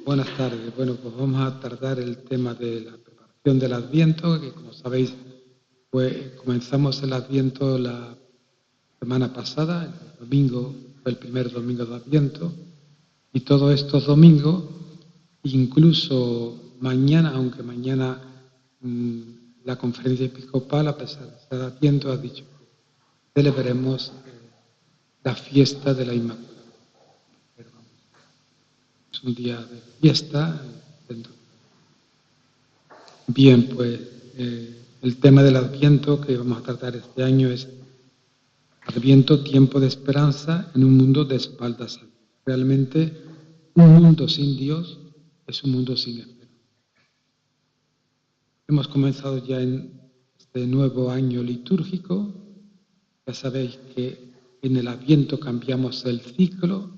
Buenas tardes. Bueno, pues vamos a tratar el tema de la preparación del Adviento, que como sabéis, pues comenzamos el Adviento la semana pasada, el domingo fue el primer domingo de Adviento, y todos estos domingos, incluso mañana, aunque mañana la conferencia episcopal, a pesar de ser Adviento, ha dicho que celebremos la fiesta de la Inmaculada. Es un día de fiesta. Bien, pues el tema del Adviento que vamos a tratar este año es Adviento, tiempo de esperanza en un mundo de espaldas a Dios. Realmente, un mundo sin Dios es un mundo sin esperanza. Hemos comenzado ya en este nuevo año litúrgico. Ya sabéis que en el Adviento cambiamos el ciclo.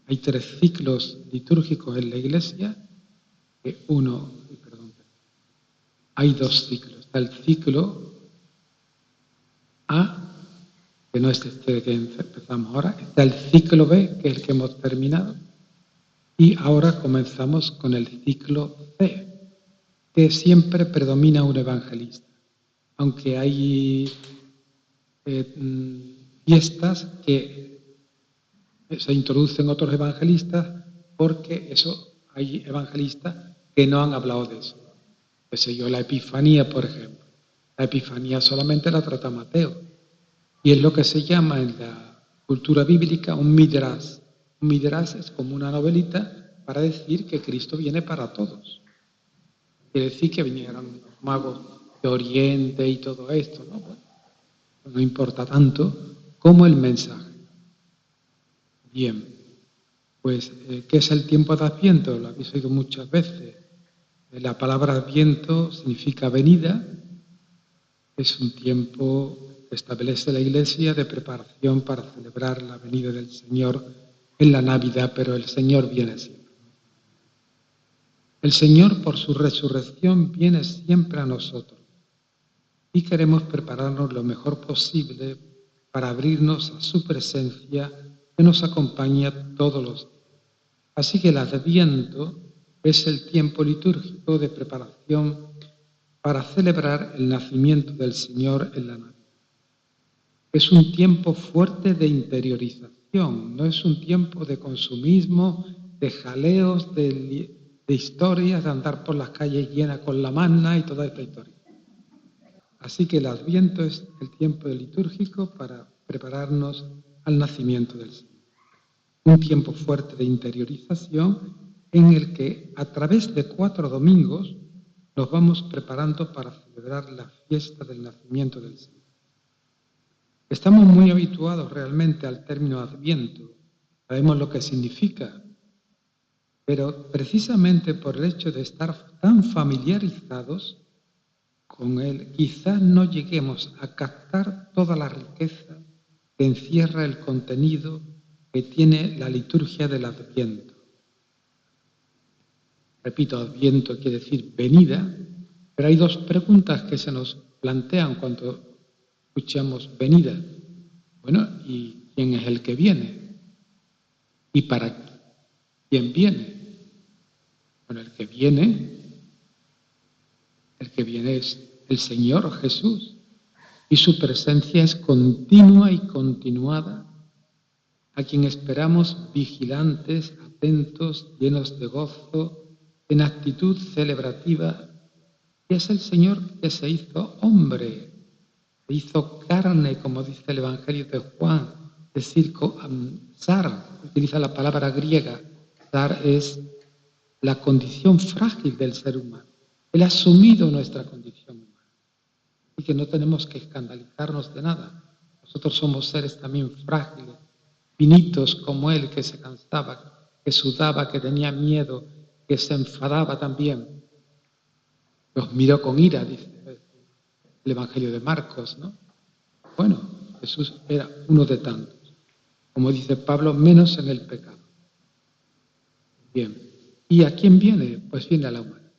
Hay 3 ciclos litúrgicos en la Iglesia. Hay 2 ciclos. Está el ciclo A, que no es este que empezamos ahora. Está el ciclo B, que es el que hemos terminado. Y ahora comenzamos con el ciclo C, que siempre predomina un evangelista. Aunque hay fiestas que se introducen otros evangelistas, porque hay evangelistas que no han hablado de eso. Qué sé yo, la Epifanía, por ejemplo. La Epifanía solamente la trata Mateo. Y es lo que se llama en la cultura bíblica un midrash. Un midrash es como una novelita para decir que Cristo viene para todos. Quiere decir que vinieron los magos de Oriente y todo esto, ¿no? Bueno, no importa tanto como el mensaje. Bien, pues, ¿qué es el tiempo de Adviento? Lo habéis oído muchas veces. La palabra Adviento significa venida. Es un tiempo que establece la Iglesia de preparación para celebrar la venida del Señor en la Navidad, pero el Señor viene siempre. El Señor, por su resurrección, viene siempre a nosotros y queremos prepararnos lo mejor posible para abrirnos a su presencia que nos acompaña todos los días. Así que el Adviento es el tiempo litúrgico de preparación para celebrar el nacimiento del Señor en la Navidad. Es un tiempo fuerte de interiorización, no es un tiempo de consumismo, de jaleos, de historias, de andar por las calles llenas con la manna y toda esta historia. Así que el Adviento es el tiempo litúrgico para prepararnos al nacimiento del Señor. Un tiempo fuerte de interiorización en el que a través de 4 domingos nos vamos preparando para celebrar la fiesta del nacimiento del Señor. Estamos muy habituados realmente al término Adviento, sabemos lo que significa, pero precisamente por el hecho de estar tan familiarizados con él, quizás no lleguemos a captar toda la riqueza que encierra el contenido que tiene la liturgia del Adviento. Repito, Adviento quiere decir venida, pero hay 2 preguntas que se nos plantean cuando escuchamos venida. Bueno, ¿y quién es el que viene? ¿Y para quién viene? Bueno, el que viene es el Señor Jesús y su presencia es continua y continuada, a quien esperamos vigilantes, atentos, llenos de gozo, en actitud celebrativa, y es el Señor que se hizo hombre, se hizo carne, como dice el Evangelio de Juan, es decir, zar, utiliza la palabra griega, zar es la condición frágil del ser humano. Él ha asumido nuestra condición humana y que no tenemos que escandalizarnos de nada. Nosotros somos seres también frágiles, finitos como Él, que se cansaba, que sudaba, que tenía miedo, que se enfadaba también. Los miró con ira, dice el Evangelio de Marcos, ¿no? Bueno, Jesús era uno de tantos. Como dice Pablo, menos en el pecado. Bien. ¿Y a quién viene? Pues viene a la humanidad.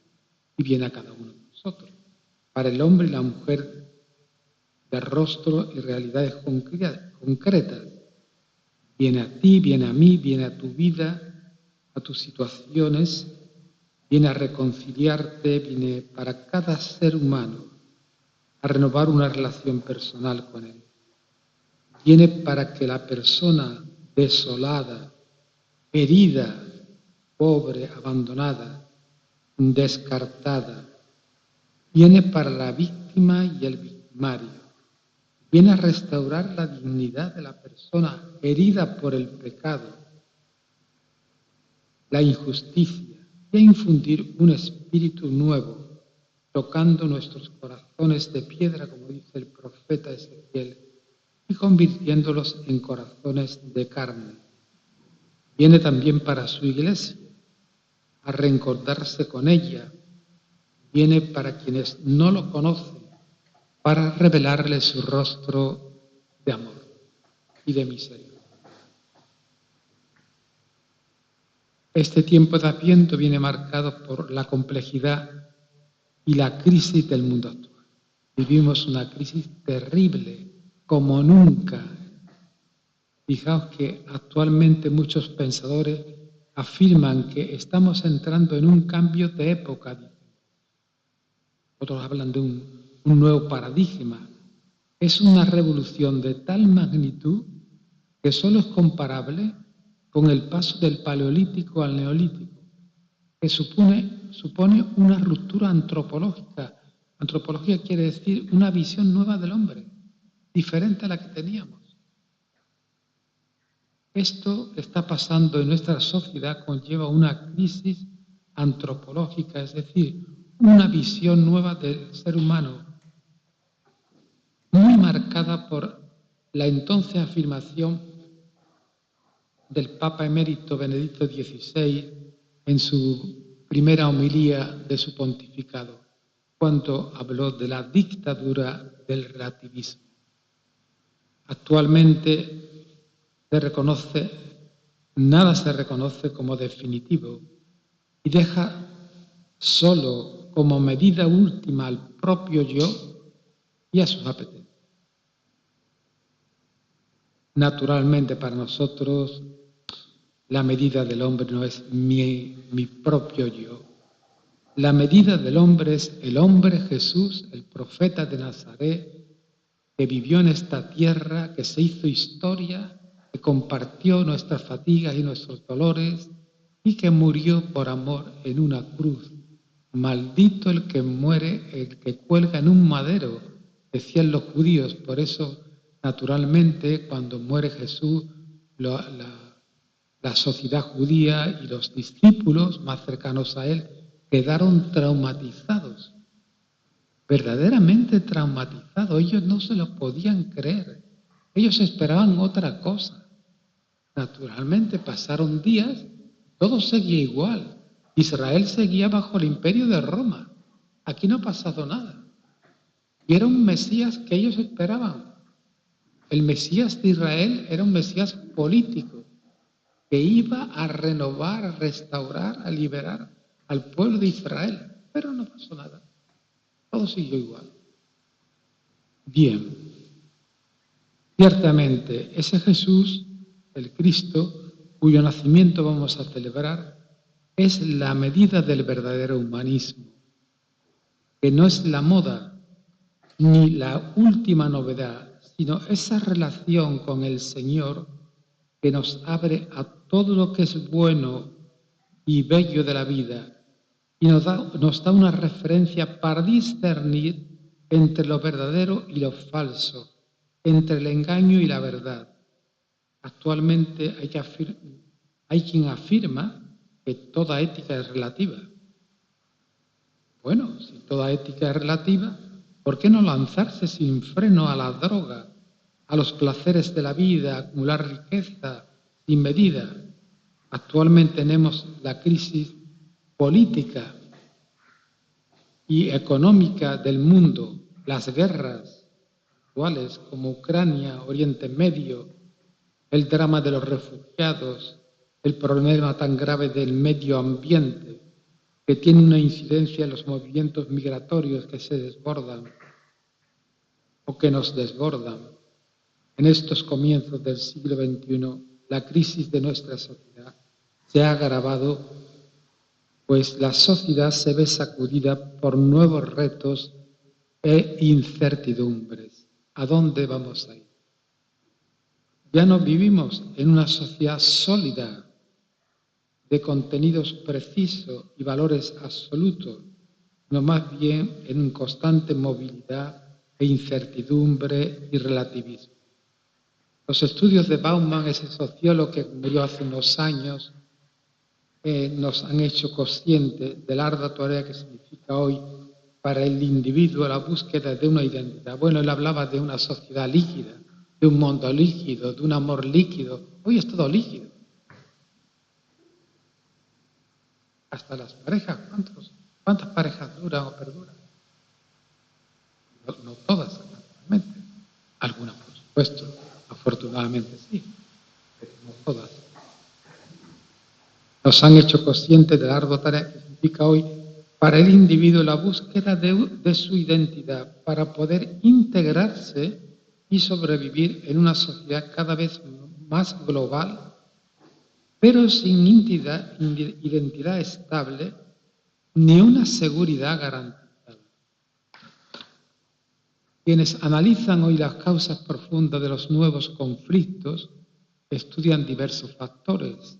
Y viene a cada uno de nosotros. Para el hombre y la mujer de rostro y realidades concretas. Viene a ti, viene a mí, viene a tu vida, a tus situaciones, viene a reconciliarte, viene para cada ser humano a renovar una relación personal con Él. Viene para que la persona desolada, herida, pobre, abandonada, descartada, viene para la víctima y el victimario. Viene a restaurar la dignidad de la persona herida por el pecado, la injusticia, y a infundir un espíritu nuevo, tocando nuestros corazones de piedra, como dice el profeta Ezequiel, y convirtiéndolos en corazones de carne. Viene también para su iglesia, a reencontrarse con ella. Viene para quienes no lo conocen, para revelarle su rostro de amor y de misericordia. Este tiempo de Adviento viene marcado por la complejidad y la crisis del mundo actual. Vivimos una crisis terrible, como nunca. Fijaos que actualmente muchos pensadores afirman que estamos entrando en un cambio de época. Otros hablan de un nuevo paradigma. Es una revolución de tal magnitud que solo es comparable con el paso del Paleolítico al Neolítico, que supone una ruptura antropológica. Antropología quiere decir una visión nueva del hombre, diferente a la que teníamos. Esto que está pasando en nuestra sociedad conlleva una crisis antropológica, es decir, una visión nueva del ser humano, muy marcada por la entonces afirmación del Papa emérito Benedicto XVI en su primera homilía de su pontificado, cuando habló de la dictadura del relativismo. Actualmente nada se reconoce como definitivo y deja solo como medida última al propio yo y a sus apetencias. Naturalmente, para nosotros, la medida del hombre no es mi propio yo. La medida del hombre es el hombre Jesús, el profeta de Nazaret, que vivió en esta tierra, que se hizo historia, que compartió nuestras fatigas y nuestros dolores y que murió por amor en una cruz. Maldito el que muere, el que cuelga en un madero, decían los judíos. Por eso, naturalmente, cuando muere Jesús, la sociedad judía y los discípulos más cercanos a él quedaron traumatizados, verdaderamente traumatizados. Ellos no se lo podían creer. Ellos esperaban otra cosa. Naturalmente pasaron días, todo seguía igual. Israel seguía bajo el imperio de Roma. Aquí no ha pasado nada. Y era un Mesías que ellos esperaban. El Mesías de Israel era un Mesías político que iba a renovar, a restaurar, a liberar al pueblo de Israel. Pero no pasó nada. Todo siguió igual. Bien. Ciertamente, ese Jesús, el Cristo, cuyo nacimiento vamos a celebrar, es la medida del verdadero humanismo, que no es la moda ni la última novedad, sino esa relación con el Señor que nos abre a todo lo que es bueno y bello de la vida y nos da una referencia para discernir entre lo verdadero y lo falso, entre el engaño y la verdad. Actualmente hay quien afirma que toda ética es relativa. Bueno, si toda ética es relativa, ¿por qué no lanzarse sin freno a la droga, a los placeres de la vida, a acumular riqueza sin medida? Actualmente tenemos la crisis política y económica del mundo, las guerras actuales como Ucrania, Oriente Medio, el drama de los refugiados, el problema tan grave del medio ambiente, que tiene una incidencia en los movimientos migratorios que se desbordan o que nos desbordan. En estos comienzos del siglo XXI, la crisis de nuestra sociedad se ha agravado, pues la sociedad se ve sacudida por nuevos retos e incertidumbres. ¿A dónde vamos a ir? Ya no vivimos en una sociedad sólida de contenidos precisos y valores absolutos, sino más bien en una constante movilidad e incertidumbre y relativismo. Los estudios de Bauman, ese sociólogo que murió hace unos años, nos han hecho conscientes de la ardua tarea que significa hoy para el individuo la búsqueda de una identidad. Bueno, él hablaba de una sociedad líquida, de un mundo líquido, de un amor líquido. Hoy es todo líquido. Hasta las parejas, ¿cuántas parejas duran o perduran? No todas, naturalmente. Algunas, por supuesto, afortunadamente sí, pero no todas. Nos han hecho conscientes de la ardua tarea que significa hoy para el individuo la búsqueda de su identidad, para poder integrarse y sobrevivir en una sociedad cada vez más global, pero sin identidad estable ni una seguridad garantizada. Quienes analizan hoy las causas profundas de los nuevos conflictos estudian diversos factores.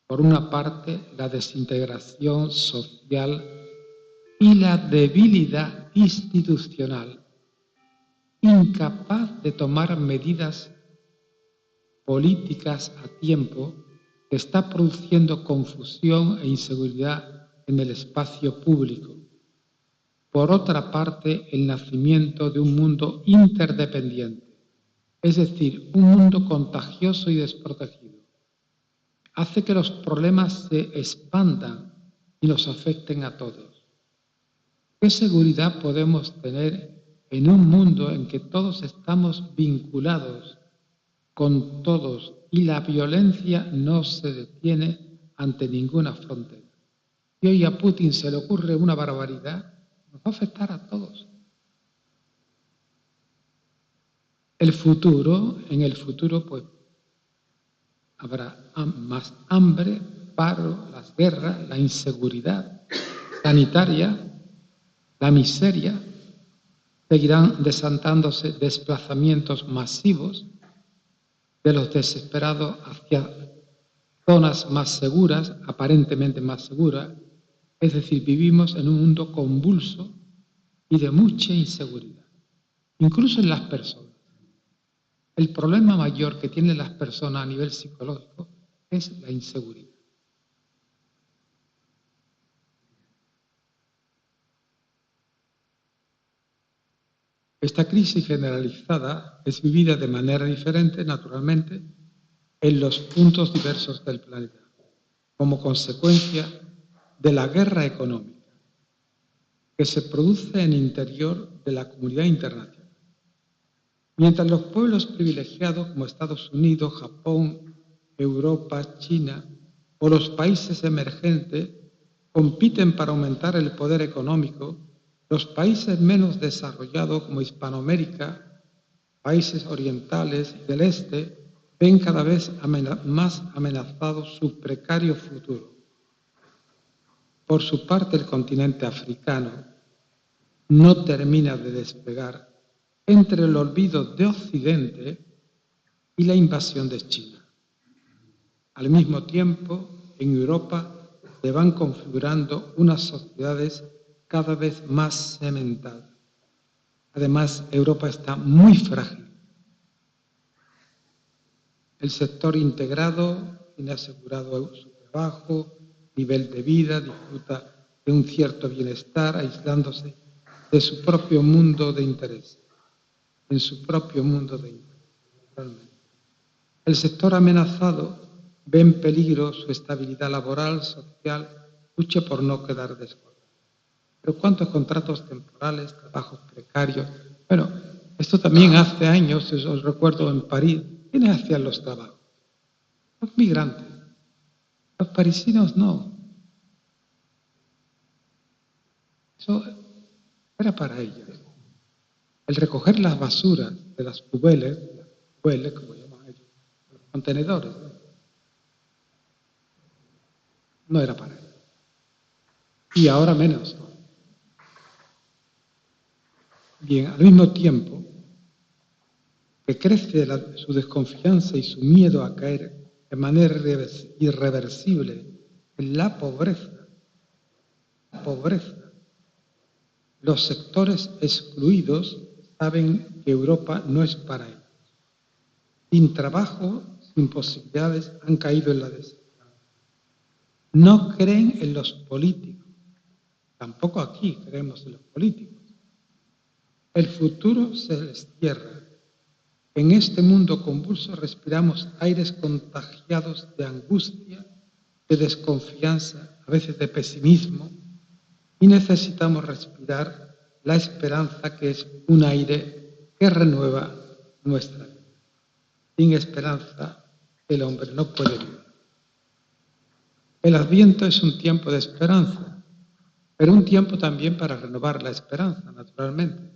Por una parte, la desintegración social y la debilidad institucional, incapaz de tomar medidas políticas a tiempo, que está produciendo confusión e inseguridad en el espacio público. Por otra parte, el nacimiento de un mundo interdependiente, es decir, un mundo contagioso y desprotegido, hace que los problemas se expandan y nos afecten a todos. ¿Qué seguridad podemos tener en un mundo en que todos estamos vinculados con todos y la violencia no se detiene ante ninguna frontera? Y hoy a Putin se le ocurre una barbaridad, nos va a afectar a todos. En el futuro, pues, habrá más hambre, paro, las guerras, la inseguridad sanitaria, la miseria, seguirán desatándose desplazamientos masivos de los desesperados hacia zonas más seguras, aparentemente más seguras. Es decir, vivimos en un mundo convulso y de mucha inseguridad, incluso en las personas. El problema mayor que tienen las personas a nivel psicológico es la inseguridad. Esta crisis generalizada es vivida de manera diferente, naturalmente, en los puntos diversos del planeta, como consecuencia de la guerra económica que se produce en el interior de la comunidad internacional. Mientras los pueblos privilegiados como Estados Unidos, Japón, Europa, China o los países emergentes compiten para aumentar el poder económico, los países menos desarrollados como Hispanoamérica, países orientales y del este, ven cada vez más amenazado su precario futuro. Por su parte, el continente africano no termina de despegar entre el olvido de Occidente y la invasión de China. Al mismo tiempo, en Europa se van configurando unas sociedades cada vez más cementadas. Además, Europa está muy frágil. El sector integrado tiene asegurado su trabajo, nivel de vida, disfruta de un cierto bienestar, aislándose de su propio mundo de interés, en su propio mundo de interés. El sector amenazado ve en peligro su estabilidad laboral, social, lucha por no quedar descolgado. Pero ¿cuántos contratos temporales, trabajos precarios? Bueno, esto también hace años, os recuerdo en París, ¿quiénes hacían los trabajos? Los migrantes. Los parisinos no. Eso era para ellos. El recoger las basuras de las cubeles, como llaman ellos, los contenedores, ¿no? no era para él. Y ahora menos. Bien, al mismo tiempo que crece su desconfianza y su miedo a caer de manera irreversible en la pobreza, los sectores excluidos saben que Europa no es para ellos. Sin trabajo, sin posibilidades, han caído en la desesperanza. No creen en los políticos. Tampoco aquí creemos en los políticos. El futuro se les cierra. En este mundo convulso respiramos aires contagiados de angustia, de desconfianza, a veces de pesimismo, y necesitamos respirar la esperanza, que es un aire que renueva nuestra vida. Sin esperanza el hombre no puede vivir. El Adviento es un tiempo de esperanza, pero un tiempo también para renovar la esperanza, naturalmente.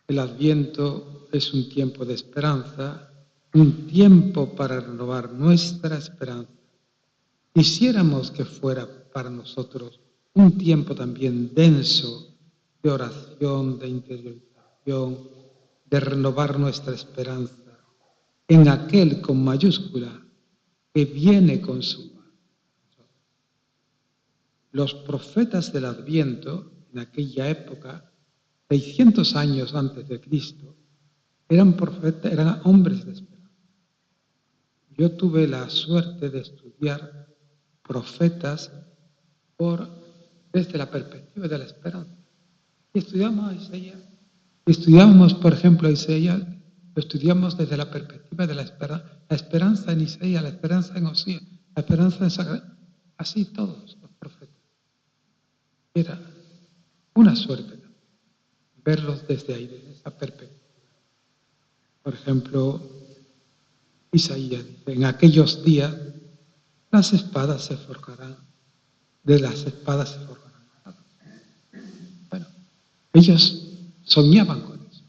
El Adviento es un tiempo de esperanza, un tiempo para renovar nuestra esperanza. Quisiéramos que fuera para nosotros un tiempo también denso de oración, de interiorización, de renovar nuestra esperanza en aquel con mayúscula que viene con su paz. Los profetas del Adviento, en aquella época, 600 años antes de Cristo, eran profetas, eran hombres de esperanza. Yo tuve la suerte de estudiar profetas desde la perspectiva de la esperanza. Y estudiamos a Isaías. Estudiamos, por ejemplo, a Isaías, lo estudiamos desde la perspectiva de la esperanza en Isaías, la esperanza en Osías, la esperanza en Zacarías. Así todos los profetas. Era una suerte verlos desde ahí, desde esa perspectiva. Por ejemplo, Isaías dice, en aquellos días las espadas se forjarán, de las espadas se forjarán. Bueno, ellos soñaban con eso.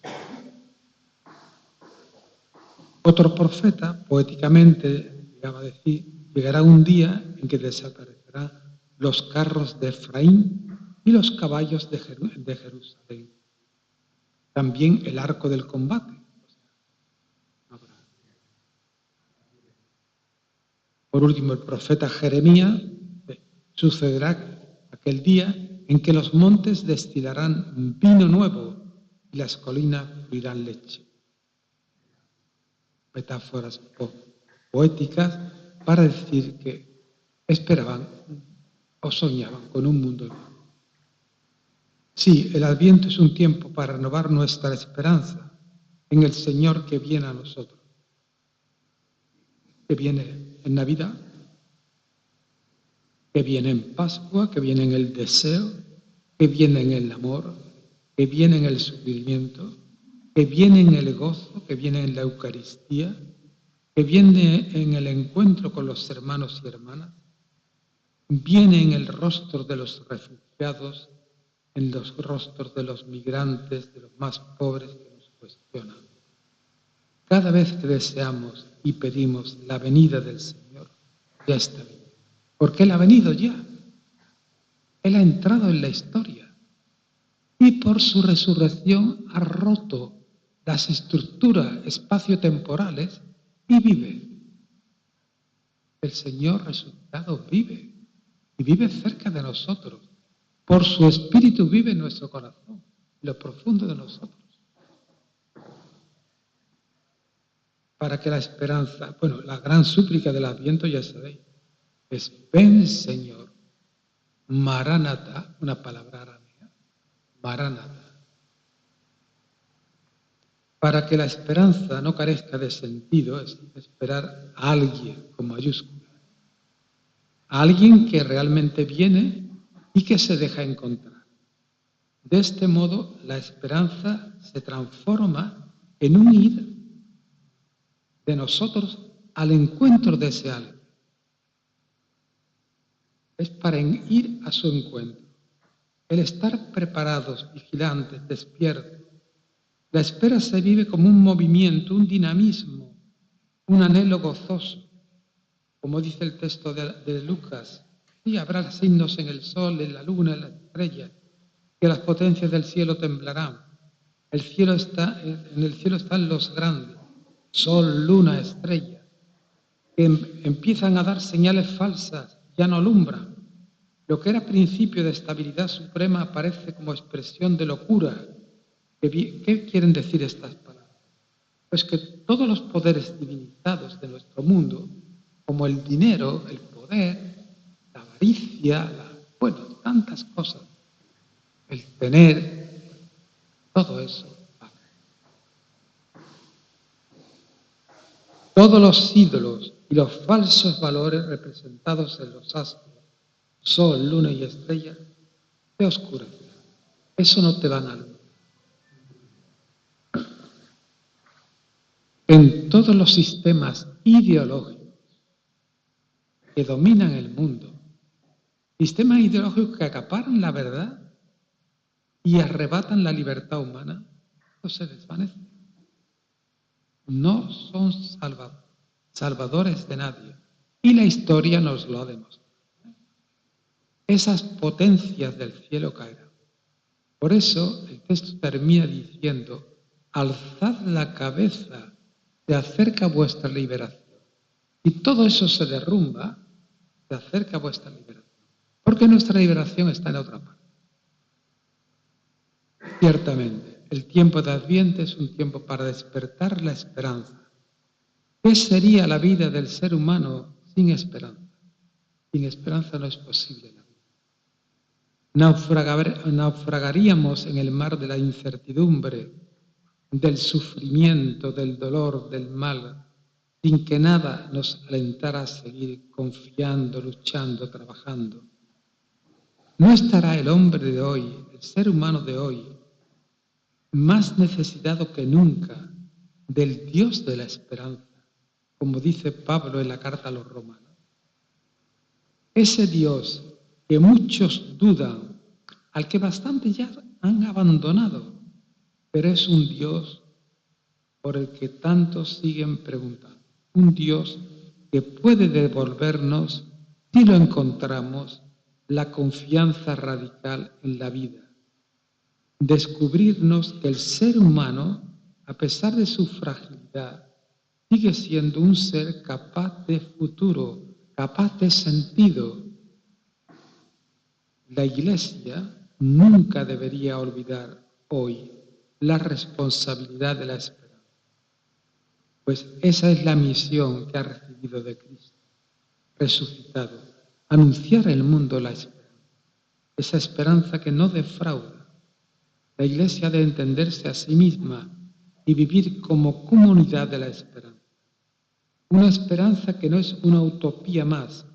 Otro profeta, poéticamente, llegaba a decir, llegará un día en que desaparecerán los carros de Efraín y los caballos de Jerusalén. También el arco del combate. Por último, el profeta Jeremías, sucederá aquel día en que los montes destilarán vino nuevo y las colinas fluirán leche. Metáforas poéticas para decir que esperaban o soñaban con un mundo nuevo. Sí, el Adviento es un tiempo para renovar nuestra esperanza en el Señor que viene a nosotros, que viene en Navidad, que viene en Pascua, que viene en el deseo, que viene en el amor, que viene en el sufrimiento, que viene en el gozo, que viene en la Eucaristía, que viene en el encuentro con los hermanos y hermanas, viene en el rostro de los refugiados, en los rostros de los migrantes, de los más pobres que nos cuestionan. Cada vez que deseamos y pedimos la venida del Señor, ya está bien. Porque Él ha venido ya. Él ha entrado en la historia. Y por su resurrección ha roto las estructuras espaciotemporales y vive. El Señor resucitado vive. Y vive cerca de nosotros. Por su Espíritu vive en nuestro corazón, en lo profundo de nosotros. Para que la esperanza, bueno, la gran súplica del Adviento, ya sabéis, es ven, Señor, Maranatha, una palabra aramea, Maranatha. Para que la esperanza no carezca de sentido, es esperar a alguien con mayúscula, a alguien que realmente viene y que se deja encontrar. De este modo, la esperanza se transforma en un ir de nosotros al encuentro de ese alguien. Es para ir a su encuentro. El estar preparados, vigilantes, despiertos. La espera se vive como un movimiento, un dinamismo, un anhelo gozoso. Como dice el texto de Lucas, sí, habrá signos en el sol, en la luna, en las estrellas, que las potencias del cielo temblarán. En el cielo están los grandes, sol, luna, estrellas, que empiezan a dar señales falsas, ya no alumbran. Lo que era principio de estabilidad suprema aparece como expresión de locura. ¿Qué quieren decir estas palabras? Pues que todos los poderes divinizados de nuestro mundo, como el dinero, el poder, la avaricia, tantas cosas, el tener, todo eso, todos los ídolos y los falsos valores representados en los astros, sol, luna y estrella, te oscurecen. Eso no te dan a luz. En todos los sistemas ideológicos que dominan el mundo, sistemas ideológicos que acaparan la verdad y arrebatan la libertad humana, no se desvanecen. No son salvadores de nadie. Y la historia nos lo ha demostrado. Esas potencias del cielo caerán. Por eso el texto termina diciendo, alzad la cabeza, se acerca vuestra liberación. Y todo eso se derrumba, se acerca vuestra liberación. Porque nuestra liberación está en otra parte. Ciertamente, el tiempo de Adviento es un tiempo para despertar la esperanza. ¿Qué sería la vida del ser humano sin esperanza? Sin esperanza no es posible la vida. Naufragaríamos en el mar de la incertidumbre, del sufrimiento, del dolor, del mal, sin que nada nos alentara a seguir confiando, luchando, trabajando. ¿No estará el hombre de hoy, el ser humano de hoy, más necesitado que nunca del Dios de la esperanza, como dice Pablo en la carta a los romanos? Ese Dios que muchos dudan, al que bastante ya han abandonado, pero es un Dios por el que tantos siguen preguntando. Un Dios que puede devolvernos, si lo encontramos, la confianza radical en la vida. Descubrirnos que el ser humano, a pesar de su fragilidad, sigue siendo un ser capaz de futuro, capaz de sentido. La Iglesia nunca debería olvidar hoy la responsabilidad de la esperanza, pues esa es la misión que ha recibido de Cristo, resucitado, anunciar al mundo la esperanza, esa esperanza que no defrauda. La Iglesia debe entenderse a sí misma y vivir como comunidad de la esperanza. Una esperanza que no es una utopía más,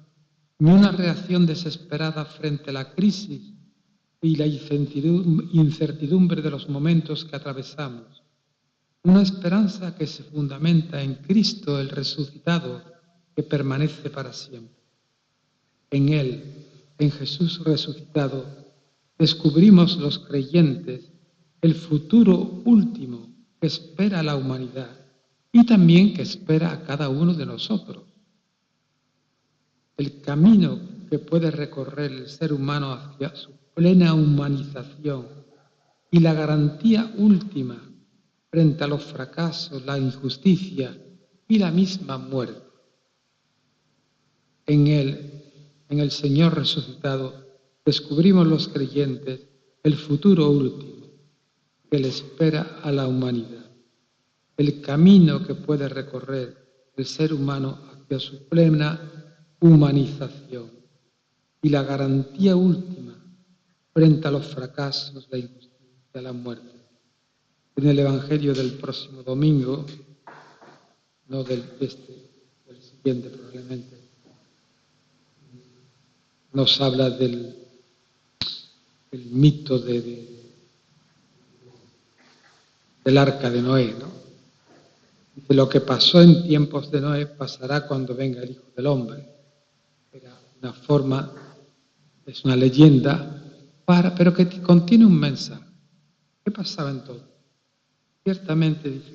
ni una reacción desesperada frente a la crisis y la incertidumbre de los momentos que atravesamos. Una esperanza que se fundamenta en Cristo el resucitado, que permanece para siempre. En Él, en Jesús resucitado, descubrimos los creyentes el futuro último que espera a la humanidad y también que espera a cada uno de nosotros. El camino que puede recorrer el ser humano hacia su plena humanización y la garantía última frente a los fracasos, la injusticia y la misma muerte. En Él, en el Señor resucitado, descubrimos los creyentes el futuro último que le espera a la humanidad, el camino que puede recorrer el ser humano hacia su plena humanización y la garantía última frente a los fracasos, la injusticia, la muerte. En el Evangelio del próximo domingo, no del siguiente probablemente, nos habla del mito del arca de Noé, ¿no? De lo que pasó en tiempos de Noé pasará cuando venga el Hijo del Hombre. Era una forma, es una leyenda, pero que contiene un mensaje. ¿Qué pasaba entonces? Ciertamente dice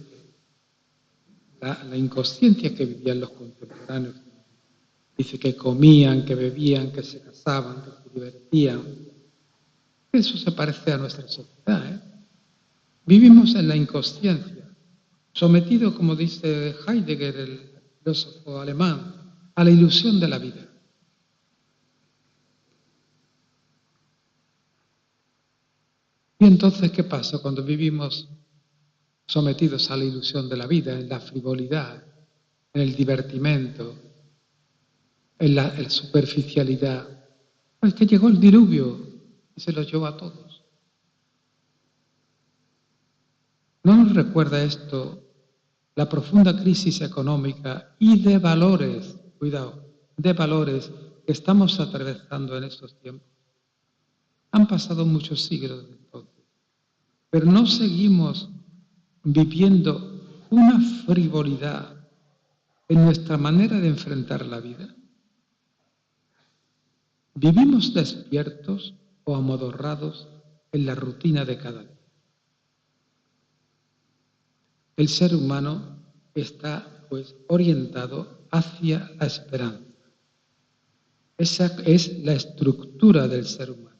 que la inconsciencia que vivían los contemporáneos, Dice que comían, que bebían, que se casaban, que se divertían. Eso se parece a nuestra sociedad, ¿eh? Vivimos en la inconsciencia, sometidos, como dice Heidegger, el filósofo alemán, a la ilusión de la vida. Y entonces, ¿qué pasa cuando vivimos sometidos a la ilusión de la vida, en la frivolidad, en el divertimento, en la superficialidad? Pues que llegó el diluvio y se los llevó a todos. ¿No nos recuerda esto la profunda crisis económica y de valores, cuidado, de valores que estamos atravesando en estos tiempos? Han pasado muchos siglos desde entonces, pero no seguimos viviendo una frivolidad en nuestra manera de enfrentar la vida. ¿Vivimos despiertos o amodorrados en la rutina de cada día? El ser humano está, pues, orientado hacia la esperanza. Esa es la estructura del ser humano.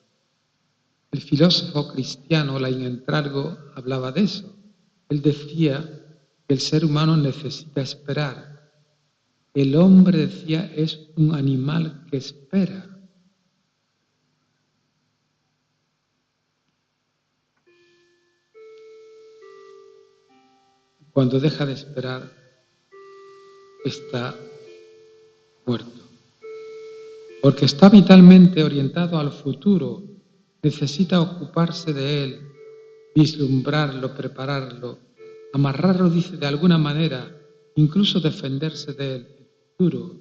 El filósofo cristiano Lain Entralgo hablaba de eso. Él decía que el ser humano necesita esperar. El hombre, decía, es un animal que espera. Cuando deja de esperar, está muerto. Porque está vitalmente orientado al futuro, necesita ocuparse de él, vislumbrarlo, prepararlo, amarrarlo, dice, de alguna manera, incluso defenderse de él. El futuro.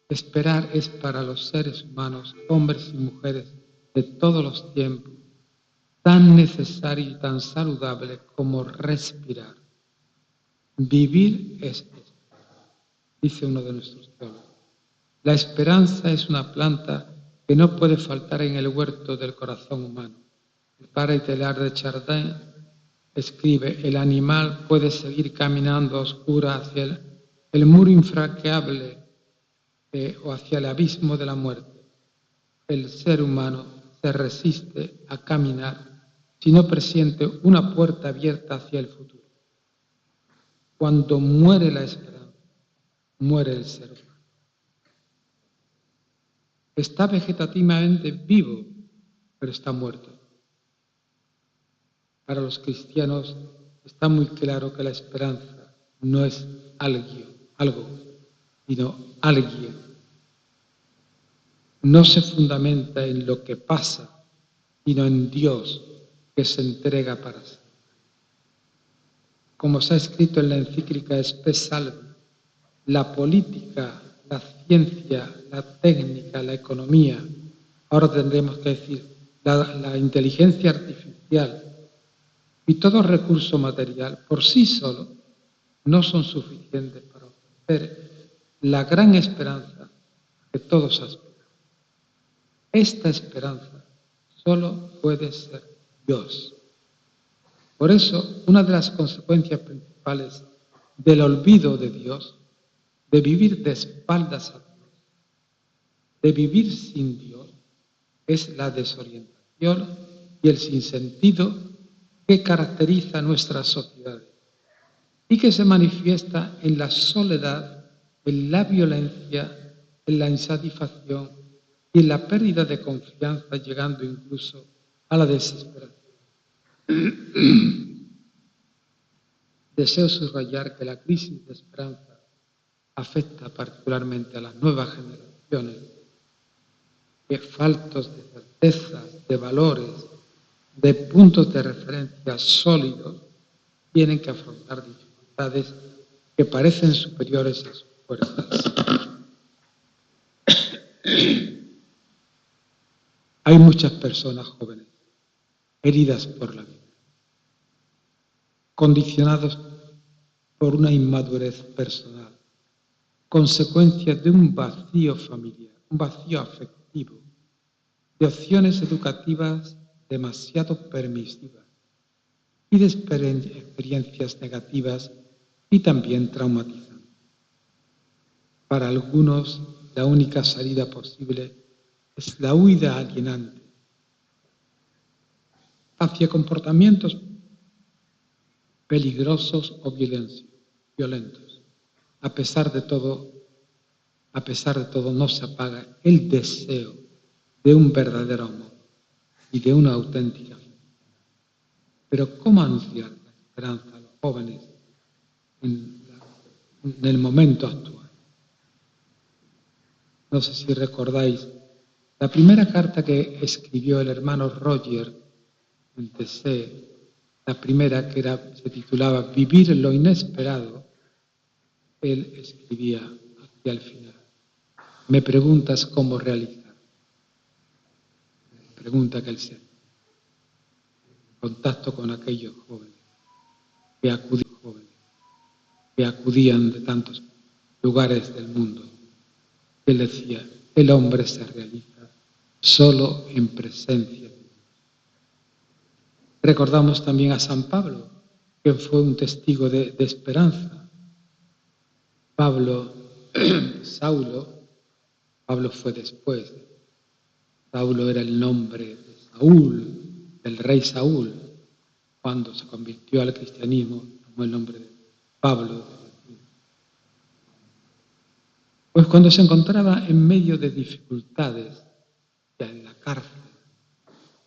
Esperar es para los seres humanos, hombres y mujeres de todos los tiempos, tan necesario y tan saludable como respirar. Vivir es esperar, dice uno de nuestros teólogos. La esperanza es una planta que no puede faltar en el huerto del corazón humano. El padre Teilhard de Chardin escribe: el animal puede seguir caminando a oscuras hacia el muro infranqueable o hacia el abismo de la muerte. El ser humano se resiste a caminar si no presiente una puerta abierta hacia el futuro. Cuando muere la esperanza, muere el ser humano. Está vegetativamente vivo, pero está muerto. Para los cristianos está muy claro que la esperanza no es algo, sino alguien. No se fundamenta en lo que pasa, sino en Dios que se entrega para sí. Como se ha escrito en la encíclica Spe Salvi, la política, la ciencia, la técnica, la economía, ahora tendremos que decir la inteligencia artificial y todo recurso material por sí solo no son suficientes para ofrecer la gran esperanza que todos aspiran. Esta esperanza solo puede ser Dios. Por eso, una de las consecuencias principales del olvido de Dios, de vivir de espaldas a Dios, de vivir sin Dios, es la desorientación y el sinsentido que caracteriza nuestras sociedades y que se manifiesta en la soledad, en la violencia, en la insatisfacción y en la pérdida de confianza, llegando incluso a la desesperación. Deseo subrayar que la crisis de esperanza afecta particularmente a las nuevas generaciones que, faltos de certezas, de valores, de puntos de referencia sólidos, tienen que afrontar dificultades que parecen superiores a sus fuerzas. Hay muchas personas jóvenes heridas por la vida, condicionados por una inmadurez personal, consecuencia de un vacío familiar, un vacío afectivo, de opciones educativas demasiado permisivas y de experiencias negativas y también traumatizantes. Para algunos, la única salida posible es la huida alienante hacia comportamientos peligrosos o violentos. A pesar de todo, no se apaga el deseo de un verdadero amor y de una auténtica fe. Pero ¿cómo anunciar la esperanza a los jóvenes en el momento actual? No sé si recordáis la primera carta que escribió el hermano Roger en TC, la primera que se titulaba Vivir lo inesperado. Él escribía hacia el final: me preguntas cómo realizar. Pregunta que él se contacto con aquellos jóvenes que acudían de tantos lugares del mundo. Él decía: el hombre se realiza solo en presencia de Dios. Recordamos también a San Pablo, que fue un testigo de esperanza. Pablo fue después. Saulo era el nombre de Saúl, del rey Saúl. Cuando se convirtió al cristianismo, tomó el nombre de Pablo. Pues cuando se encontraba en medio de dificultades, ya en la cárcel,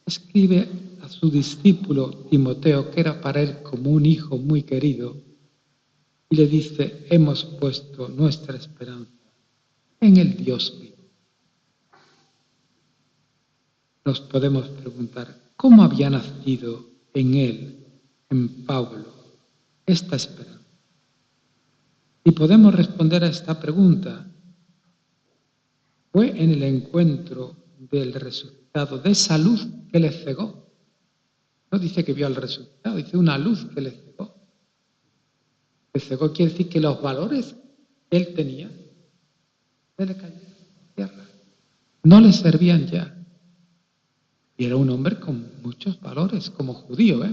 escribe a su discípulo Timoteo, que era para él como un hijo muy querido, y le dice: hemos puesto nuestra esperanza en el Dios vivo. Nos podemos preguntar, ¿cómo había nacido en él, en Pablo, esta esperanza? Y podemos responder a esta pregunta: fue en el encuentro del resucitado, de esa luz que le cegó. No dice que vio al resucitado, dice una luz que le cegó. Le cegó quiere decir que los valores que él tenía se le cayeron a la tierra. No le servían ya. Y era un hombre con muchos valores, como judío,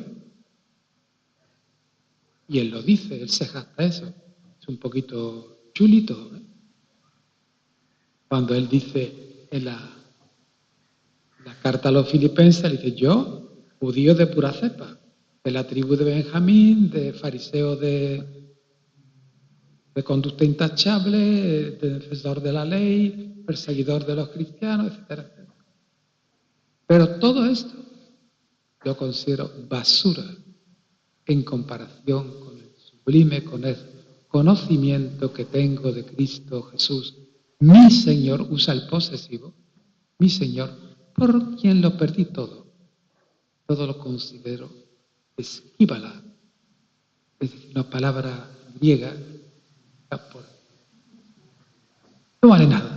Y él lo dice, él se jacta eso. Es un poquito chulito, Cuando él dice en la carta a los filipenses, él dice: yo, judío de pura cepa, de la tribu de Benjamín, de fariseo de conducta intachable, de defensor de la ley, perseguidor de los cristianos, etcétera, etcétera. Pero todo esto lo considero basura en comparación con el sublime, con el conocimiento que tengo de Cristo Jesús, mi Señor. Usa el posesivo, mi Señor, por quien lo perdí todo. Todo lo considero esquíbala, es decir, una palabra griega, no vale nada.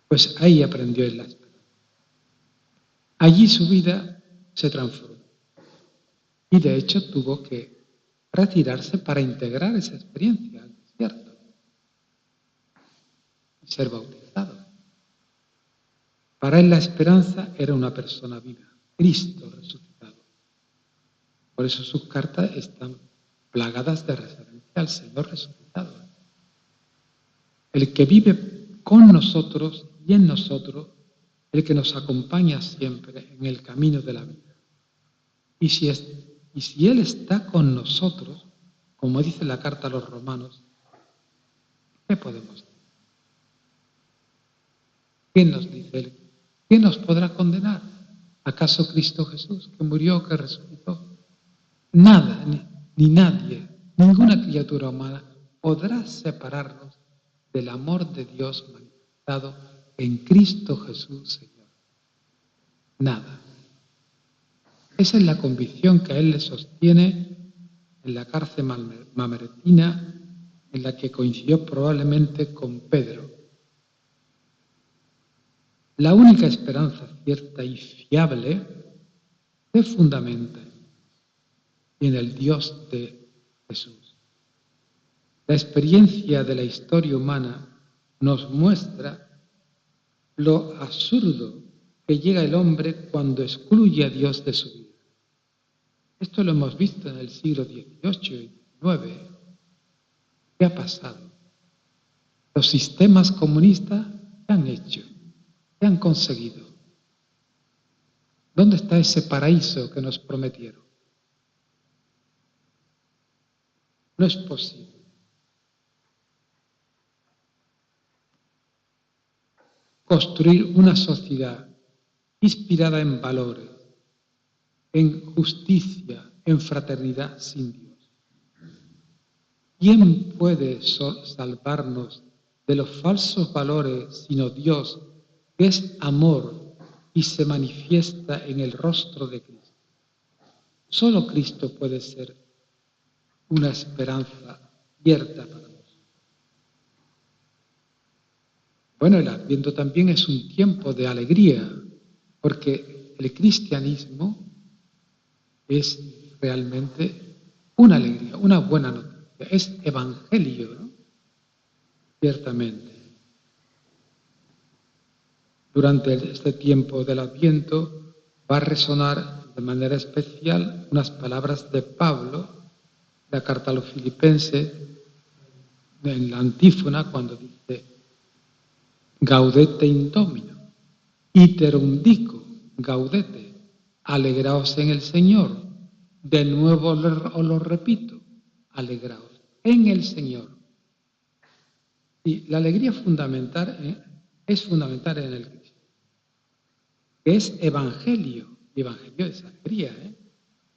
Pues ahí aprendió él la esperanza. Allí su vida se transformó. Y de hecho tuvo que retirarse para integrar esa experiencia al desierto y ser bautizado. Para él la esperanza era una persona viva, Cristo resucitado. Por eso sus cartas están plagadas de referencia al Señor resucitado. El que vive con nosotros y en nosotros, el que nos acompaña siempre en el camino de la vida. Y si Él está con nosotros, como dice la carta a los romanos, ¿qué podemos decir? ¿Qué nos dice Él? ¿Qué nos podrá condenar? ¿Acaso Cristo Jesús, que murió, que resucitó? Nada, ni nadie, ninguna criatura humana podrá separarnos del amor de Dios manifestado en Cristo Jesús, Señor. Nada. Esa es la convicción que a él le sostiene en la cárcel mamertina, en la que coincidió probablemente con Pedro. La única esperanza cierta y fiable se fundamenta en el Dios de Jesús. La experiencia de la historia humana nos muestra lo absurdo que llega el hombre cuando excluye a Dios de su vida. Esto lo hemos visto en el siglo XVIII y XIX. ¿Qué ha pasado? Los sistemas comunistas, ¿qué han hecho? ¿Qué han conseguido? ¿Dónde está ese paraíso que nos prometieron? No es posible. Construir una sociedad inspirada en valores, en justicia, en fraternidad sin Dios. ¿Quién puede salvarnos de los falsos valores sino Dios, que es amor y se manifiesta en el rostro de Cristo? Solo Cristo puede ser una esperanza cierta para nosotros. Bueno, el Adviento también es un tiempo de alegría, porque el cristianismo es realmente una alegría, una buena noticia, es evangelio, ¿no? Ciertamente. Durante este tiempo del Adviento va a resonar de manera especial unas palabras de Pablo, la carta a los Filipenses, en la antífona, cuando dice Gaudete in Domino, iterum dico, gaudete, alegraos en el Señor. De nuevo os lo repito, alegraos en el Señor. Y la alegría fundamental es fundamental en el Cristo, que es evangelio, y evangelio es alegría,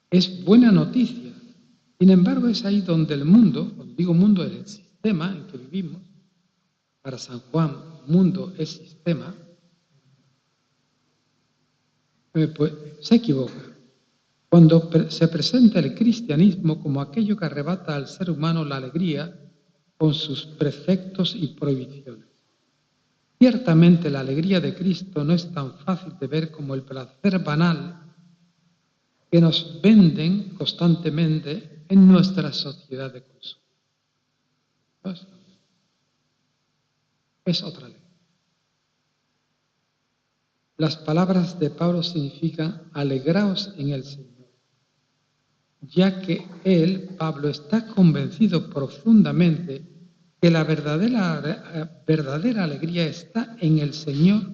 es buena noticia. Sin embargo, es ahí donde el mundo, cuando digo mundo es el sistema en que vivimos, para San Juan, mundo es sistema, pues se equivoca. Cuando se presenta el cristianismo como aquello que arrebata al ser humano la alegría con sus preceptos y prohibiciones. Ciertamente la alegría de Cristo no es tan fácil de ver como el placer banal que nos venden constantemente en nuestra sociedad de consumo. Es otra ley. Las palabras de Pablo significan alegraos en el Señor, ya que él, Pablo, está convencido profundamente que la verdadera alegría está en el Señor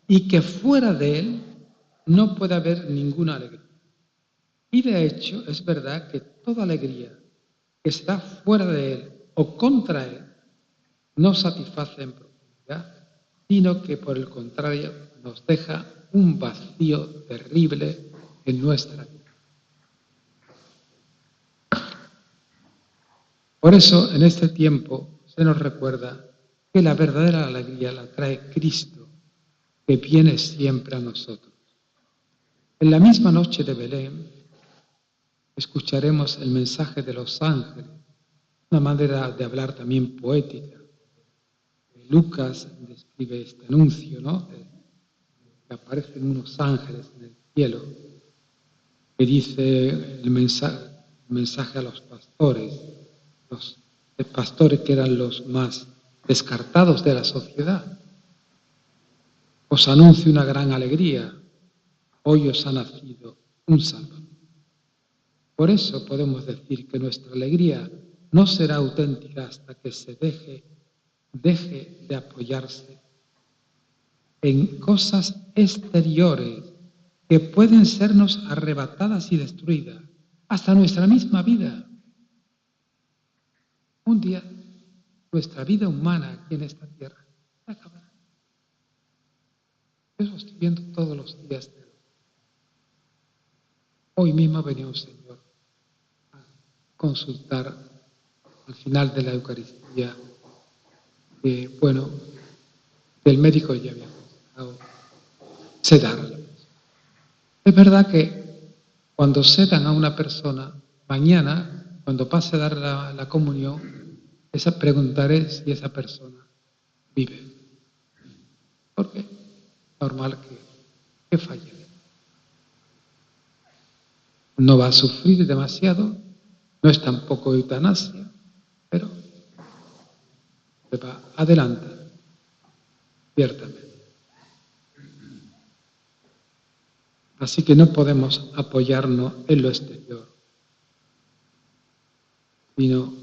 y que fuera de él no puede haber ninguna alegría. Y de hecho es verdad que toda alegría que está fuera de él o contra él no satisface en profundidad, sino que por el contrario nos deja un vacío terrible en nuestra vida. Por eso, en este tiempo se nos recuerda que la verdadera alegría la trae Cristo, que viene siempre a nosotros. En la misma noche de Belén escucharemos el mensaje de los ángeles, una manera de hablar también poética. Lucas describe este anuncio, ¿no? Que aparecen unos ángeles en el cielo, que dice el mensaje a los pastores que eran los más descartados de la sociedad. Os anuncio una gran alegría, hoy os ha nacido un Salvador. Por eso podemos decir que nuestra alegría no será auténtica hasta que se deje de apoyarse en cosas exteriores que pueden sernos arrebatadas y destruidas, hasta nuestra misma vida. Un día, nuestra vida humana aquí en esta tierra se acabará. Yo lo estoy viendo todos los días. Hoy mismo venía un señor a consultar al final de la Eucaristía que, bueno, el médico ya había aconsejado sedarla. Es verdad que cuando sedan a una persona, mañana, cuando pase a dar la comunión, preguntaré si esa persona vive. Porque es normal que falle. No va a sufrir demasiado, no es tampoco eutanasia, pero se va adelante, ciertamente. Así que no podemos apoyarnos en lo exterior, sino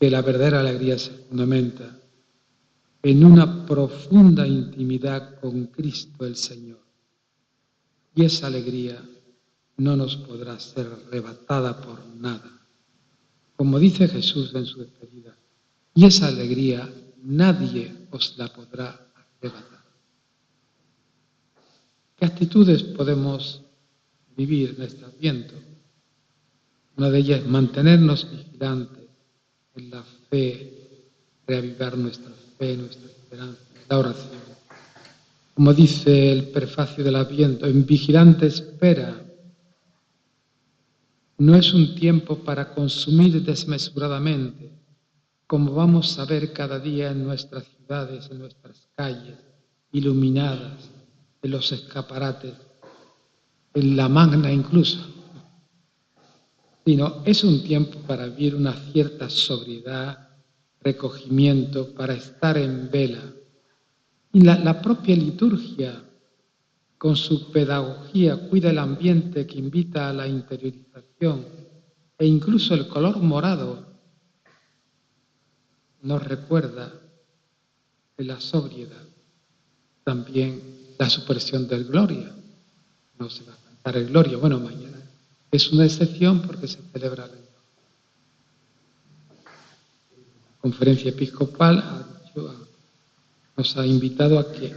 que la verdadera alegría se fundamenta en una profunda intimidad con Cristo el Señor. Y esa alegría no nos podrá ser arrebatada por nada. Como dice Jesús en su despedida, y esa alegría nadie os la podrá arrebatar. ¿Qué actitudes podemos vivir en este Adviento? Una de ellas es mantenernos vigilantes en la fe, reavivar nuestra fe, nuestra esperanza, la oración. Como dice el prefacio del Adviento, en vigilante espera. No es un tiempo para consumir desmesuradamente, como vamos a ver cada día en nuestras ciudades, en nuestras calles, iluminadas, en los escaparates, en la Magna incluso, sino es un tiempo para vivir una cierta sobriedad, recogimiento, para estar en vela. Y la propia liturgia, con su pedagogía, cuida el ambiente que invita a la interiorización e incluso el color morado nos recuerda en la sobriedad también la supresión del Gloria. No se va a cantar el Gloria, bueno, mañana es una excepción porque se celebra la Conferencia Episcopal, nos ha invitado a que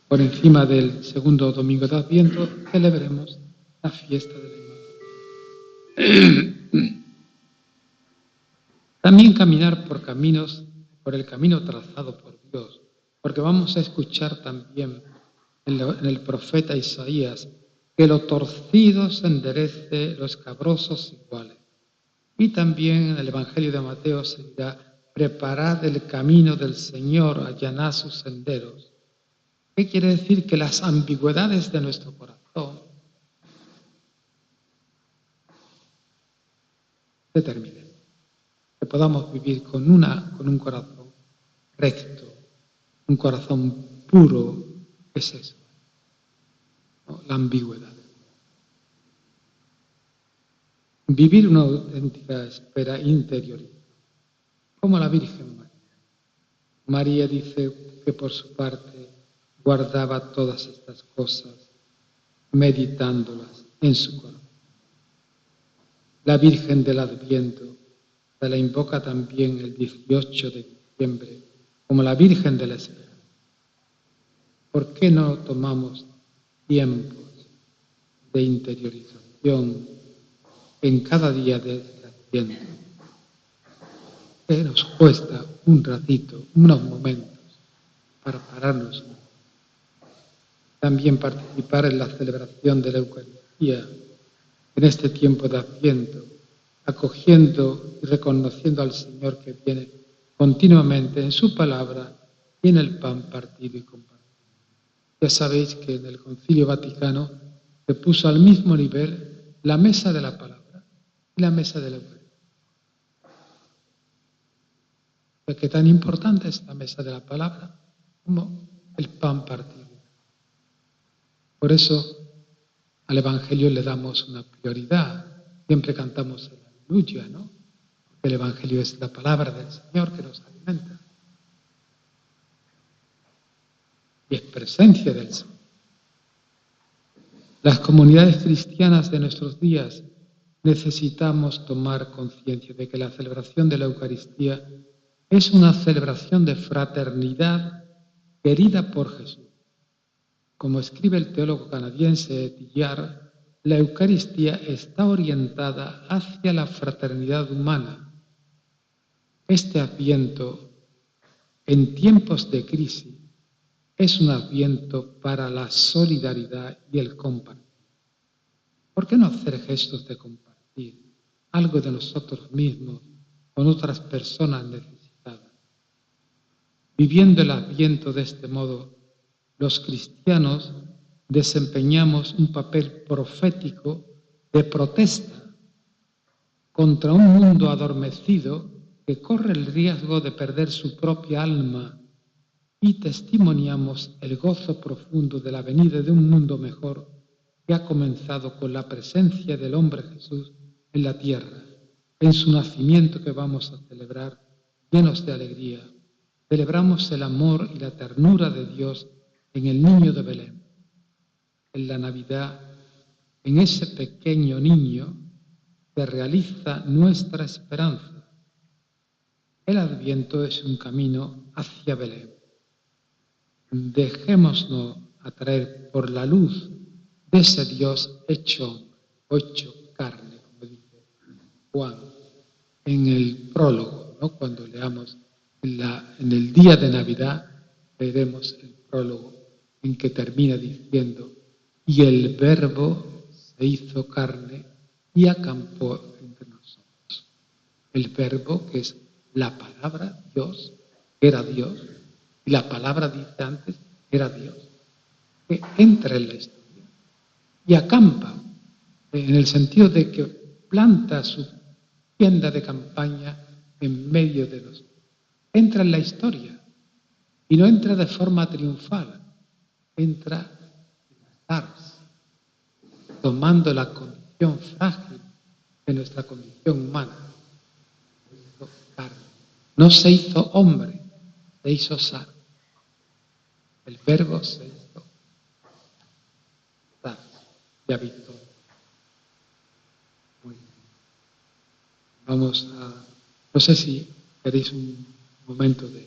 por encima del segundo domingo de Adviento celebremos la fiesta de la Inmaculada. También caminar por el camino trazado por Dios, porque vamos a escuchar también en el profeta Isaías que lo torcido se enderece, los cabrosos iguales. Y también en el Evangelio de Mateo se dirá, preparad el camino del Señor, allanad sus senderos. ¿Qué quiere decir? Que las ambigüedades de nuestro corazón se terminen. Que podamos vivir con un corazón recto, un corazón puro, es eso, ¿no? La ambigüedad. Vivir una auténtica espera interior, como la Virgen María. María dice que por su parte guardaba todas estas cosas, meditándolas en su corazón. La Virgen del Adviento se la invoca también el 18 de diciembre como la Virgen de la Esperanza. ¿Por qué no tomamos tiempos de interiorización en cada día de este Adviento? Que nos cuesta un ratito, unos momentos, para pararnos. También participar en la celebración de la Eucaristía en este tiempo de Adviento, acogiendo y reconociendo al Señor que viene continuamente en su palabra y en el pan partido y compartido. Ya sabéis que en el Concilio Vaticano se puso al mismo nivel la mesa de la palabra y la mesa de la Eucaristía. Porque tan importante es la mesa de la palabra como el pan partido. Por eso al Evangelio le damos una prioridad. Siempre cantamos el aleluya, ¿no? Porque el Evangelio es la palabra del Señor que nos alimenta. Y es presencia del Señor. Las comunidades cristianas de nuestros días necesitamos tomar conciencia de que la celebración de la Eucaristía es una celebración de fraternidad querida por Jesús. Como escribe el teólogo canadiense Dillard, la Eucaristía está orientada hacia la fraternidad humana. Este Adviento, en tiempos de crisis, es un Adviento para la solidaridad y el compartir. ¿Por qué no hacer gestos de compartir algo de nosotros mismos con otras personas necesitadas? Viviendo el Adviento de este modo, los cristianos desempeñamos un papel profético de protesta contra un mundo adormecido que corre el riesgo de perder su propia alma y testimoniamos el gozo profundo de la venida de un mundo mejor que ha comenzado con la presencia del hombre Jesús en la tierra En su nacimiento que vamos a celebrar, llenos de alegría, celebramos el amor y la ternura de Dios en el niño de Belén. En la Navidad, en ese pequeño niño, se realiza nuestra esperanza. El Adviento es un camino hacia Belén. Dejémonos atraer por la luz de ese Dios hecho carne, como dice Juan en el prólogo, ¿no? Cuando leamos en el día de Navidad, veremos el prólogo en que termina diciendo: y el Verbo se hizo carne y acampó entre nosotros. El Verbo, que es la palabra Dios, era Dios, y la palabra, dice antes, era Dios, que entra en la historia y acampa, en el sentido de que planta su tienda de campaña en medio de nosotros. Entra en la historia y no entra de forma triunfal, entra en darse, tomando la condición frágil de nuestra condición humana. No se hizo hombre, se hizo sal. El Verbo se hizo sal y habitó. Muy bien. Vamos a, no sé si queréis un momento de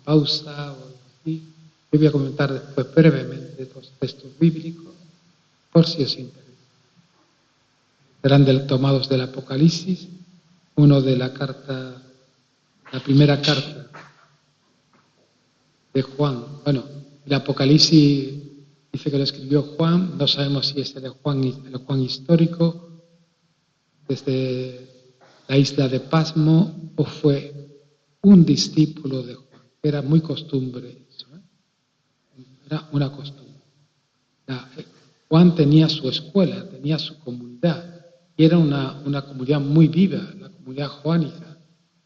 pausa o algo así. Yo voy a comentar después brevemente dos textos bíblicos, por si os interesa. Serán tomados del Apocalipsis, uno de la primera carta de Juan. Bueno, el Apocalipsis dice que lo escribió Juan, no sabemos si es el Juan histórico, desde la isla de Pasmo, o fue un discípulo de Juan. Era muy costumbre eso, era una costumbre. Juan tenía su escuela, tenía su comunidad, y era una comunidad muy viva. La comunidad joánica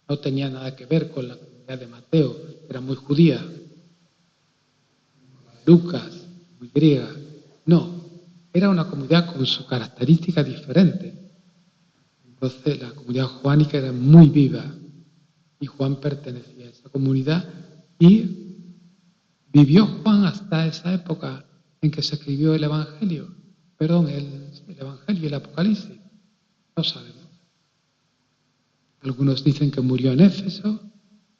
no tenía nada que ver con la comunidad de Mateo, era muy judía. Lucas, muy griega. No, era una comunidad con su característica diferente. Entonces la comunidad joánica era muy viva y Juan pertenecía a esa comunidad y vivió Juan hasta esa época en que se escribió el Evangelio. Perdón, el Evangelio y el Apocalipsis. No sabemos. Algunos dicen que murió en Éfeso.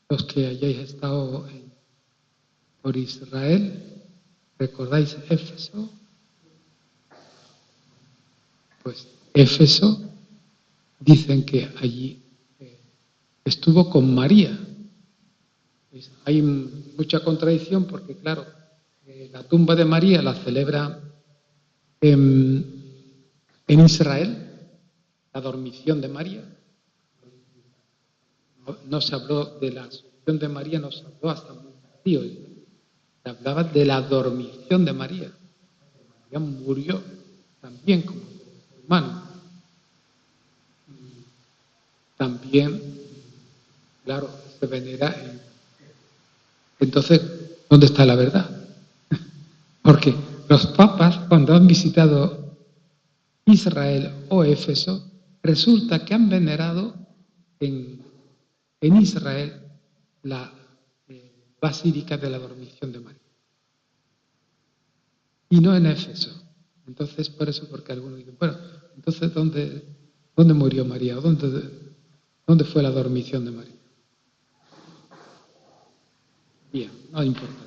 Los que hayáis estado por Israel, ¿recordáis Éfeso? Pues Éfeso, dicen que allí estuvo con María. Hay mucha contradicción porque, claro, la tumba de María la celebra en Israel, la dormición de María. No se habló de la asunción de María, no se habló hasta muy tardío. Se hablaba de la dormición de María. María murió también como humano. También, claro, se venera. Entonces, ¿dónde está la verdad? Porque los papas, cuando han visitado Israel o Éfeso, resulta que han venerado en Israel la Basílica de la Dormición de María. Y no en Éfeso. Entonces, por eso, porque algunos dicen, bueno, entonces, ¿dónde murió María? ¿Dónde fue la dormición de María? Bien, no importa.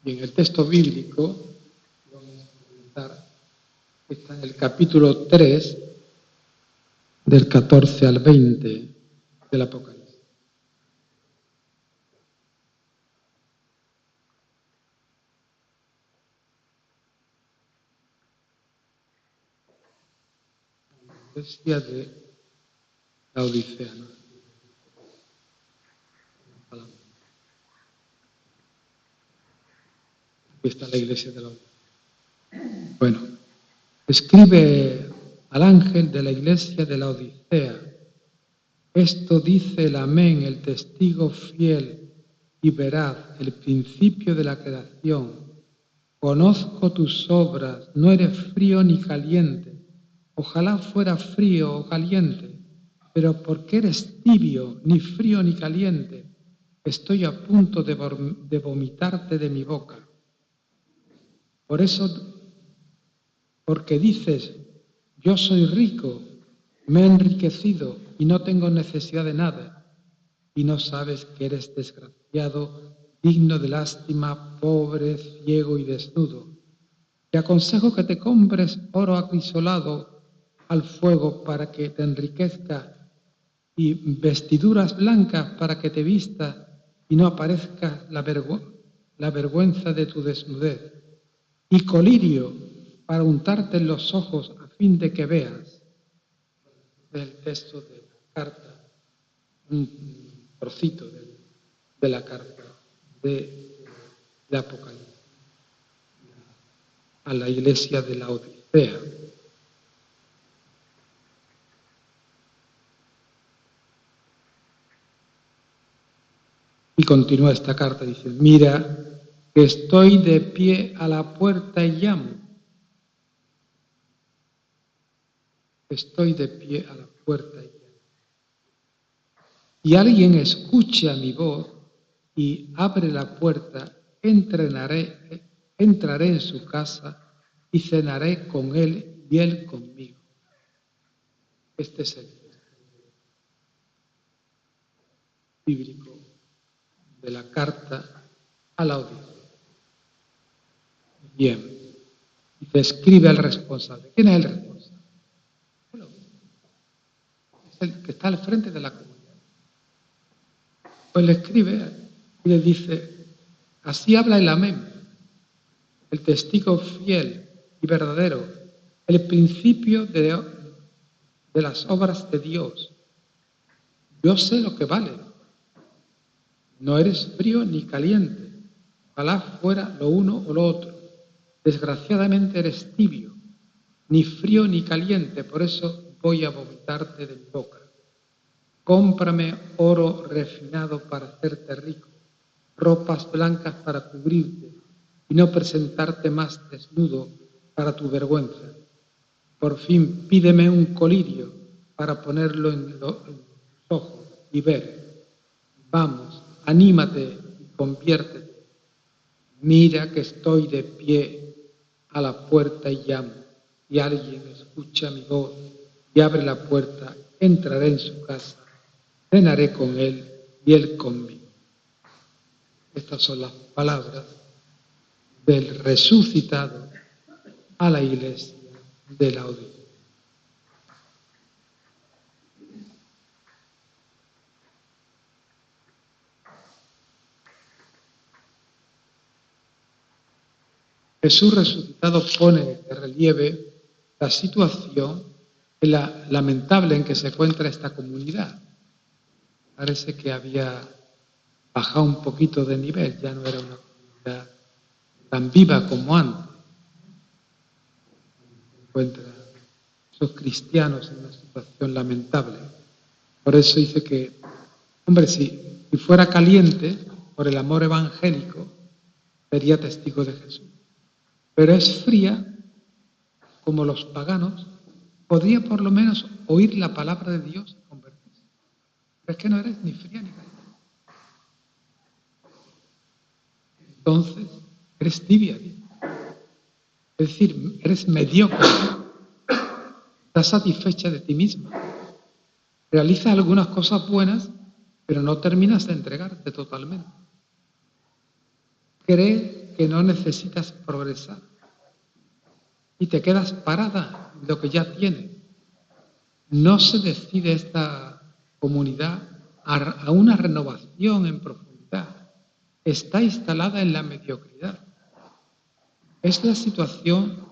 Bien, el texto bíblico, vamos a comentar, está en el capítulo 3, del 14 al 20 del Apocalipsis. La iglesia de la Odisea, ¿no? Aquí está la iglesia de la Odisea. Bueno, escribe al ángel de la iglesia de la Odisea: esto dice el Amén, el testigo fiel, y verás el principio de la creación. Conozco tus obras, no eres frío ni caliente. Ojalá fuera frío o caliente, pero porque eres tibio, ni frío ni caliente, estoy a punto de vomitarte de mi boca. Por eso, porque dices, yo soy rico, me he enriquecido y no tengo necesidad de nada, y no sabes que eres desgraciado, digno de lástima, pobre, ciego y desnudo. Te aconsejo que te compres oro acrisolado al fuego para que te enriquezca y vestiduras blancas para que te vista y no aparezca la vergüenza de tu desnudez, y colirio para untarte en los ojos a fin de que veas. Del texto de la carta, un trocito de la carta de Apocalipsis a la iglesia de la Odisea. Y continúa esta carta diciendo, mira que estoy de pie a la puerta y llamo. Estoy de pie a la puerta y llamo. Y alguien escucha mi voz y abre la puerta, entraré en su casa y cenaré con él y él conmigo. Este es el bíblico de la carta a la Odisea. Bien, y describe al responsable. ¿Quién es el responsable? Bueno, es el que está al frente de la comunidad. Pues le escribe y le dice, así habla el amén, el testigo fiel y verdadero, el principio de las obras de Dios. Yo sé lo que vale. No eres frío ni caliente. Ojalá fuera lo uno o lo otro. Desgraciadamente eres tibio, ni frío ni caliente, por eso voy a vomitarte de mi boca. Cómprame oro refinado para hacerte rico, ropas blancas para cubrirte y no presentarte más desnudo para tu vergüenza. Por fin pídeme un colirio para ponerlo en los ojos y ver. Vamos, anímate y conviértete. Mira que estoy de pie a la puerta y llamo, y alguien escucha mi voz y abre la puerta, entraré en su casa, cenaré con él y él conmigo. Estas son las palabras del resucitado a la iglesia de la Odisea. Jesús resucitado pone de relieve la situación lamentable en que se encuentra esta comunidad. Parece que había bajado un poquito de nivel, ya no era una comunidad tan viva como antes. Se encuentran esos cristianos en una situación lamentable. Por eso dice que, hombre, si fuera caliente por el amor evangélico, sería testigo de Jesús. Pero es fría, como los paganos, podría por lo menos oír la palabra de Dios y convertirse. Pero es que no eres ni fría ni caliente. Entonces, eres tibia. Es decir, eres mediocre. Estás satisfecha de ti misma. Realizas algunas cosas buenas, pero no terminas de entregarte totalmente. Crees que no necesitas progresar y te quedas parada en lo que ya tienes. No se decide esta comunidad a una renovación en profundidad. Está instalada en la mediocridad. Es la situación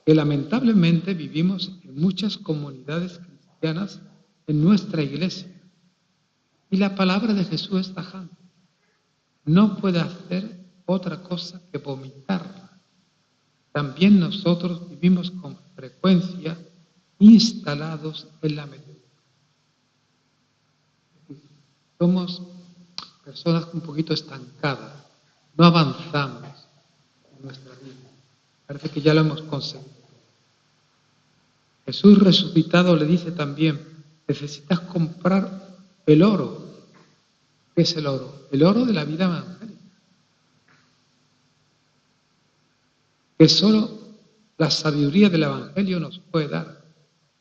que lamentablemente vivimos en muchas comunidades cristianas en nuestra iglesia. Y la palabra de Jesús es tajante. No puede hacer otra cosa que vomitarla. También nosotros vivimos con frecuencia instalados en la mediocridad. personas un poquito estancadas, no avanzamos en nuestra vida. Parece que ya lo hemos conseguido. Jesús resucitado le dice también, necesitas comprar el oro. ¿Qué es el oro? El oro de la vida evangélica. Que solo la sabiduría del Evangelio nos puede dar.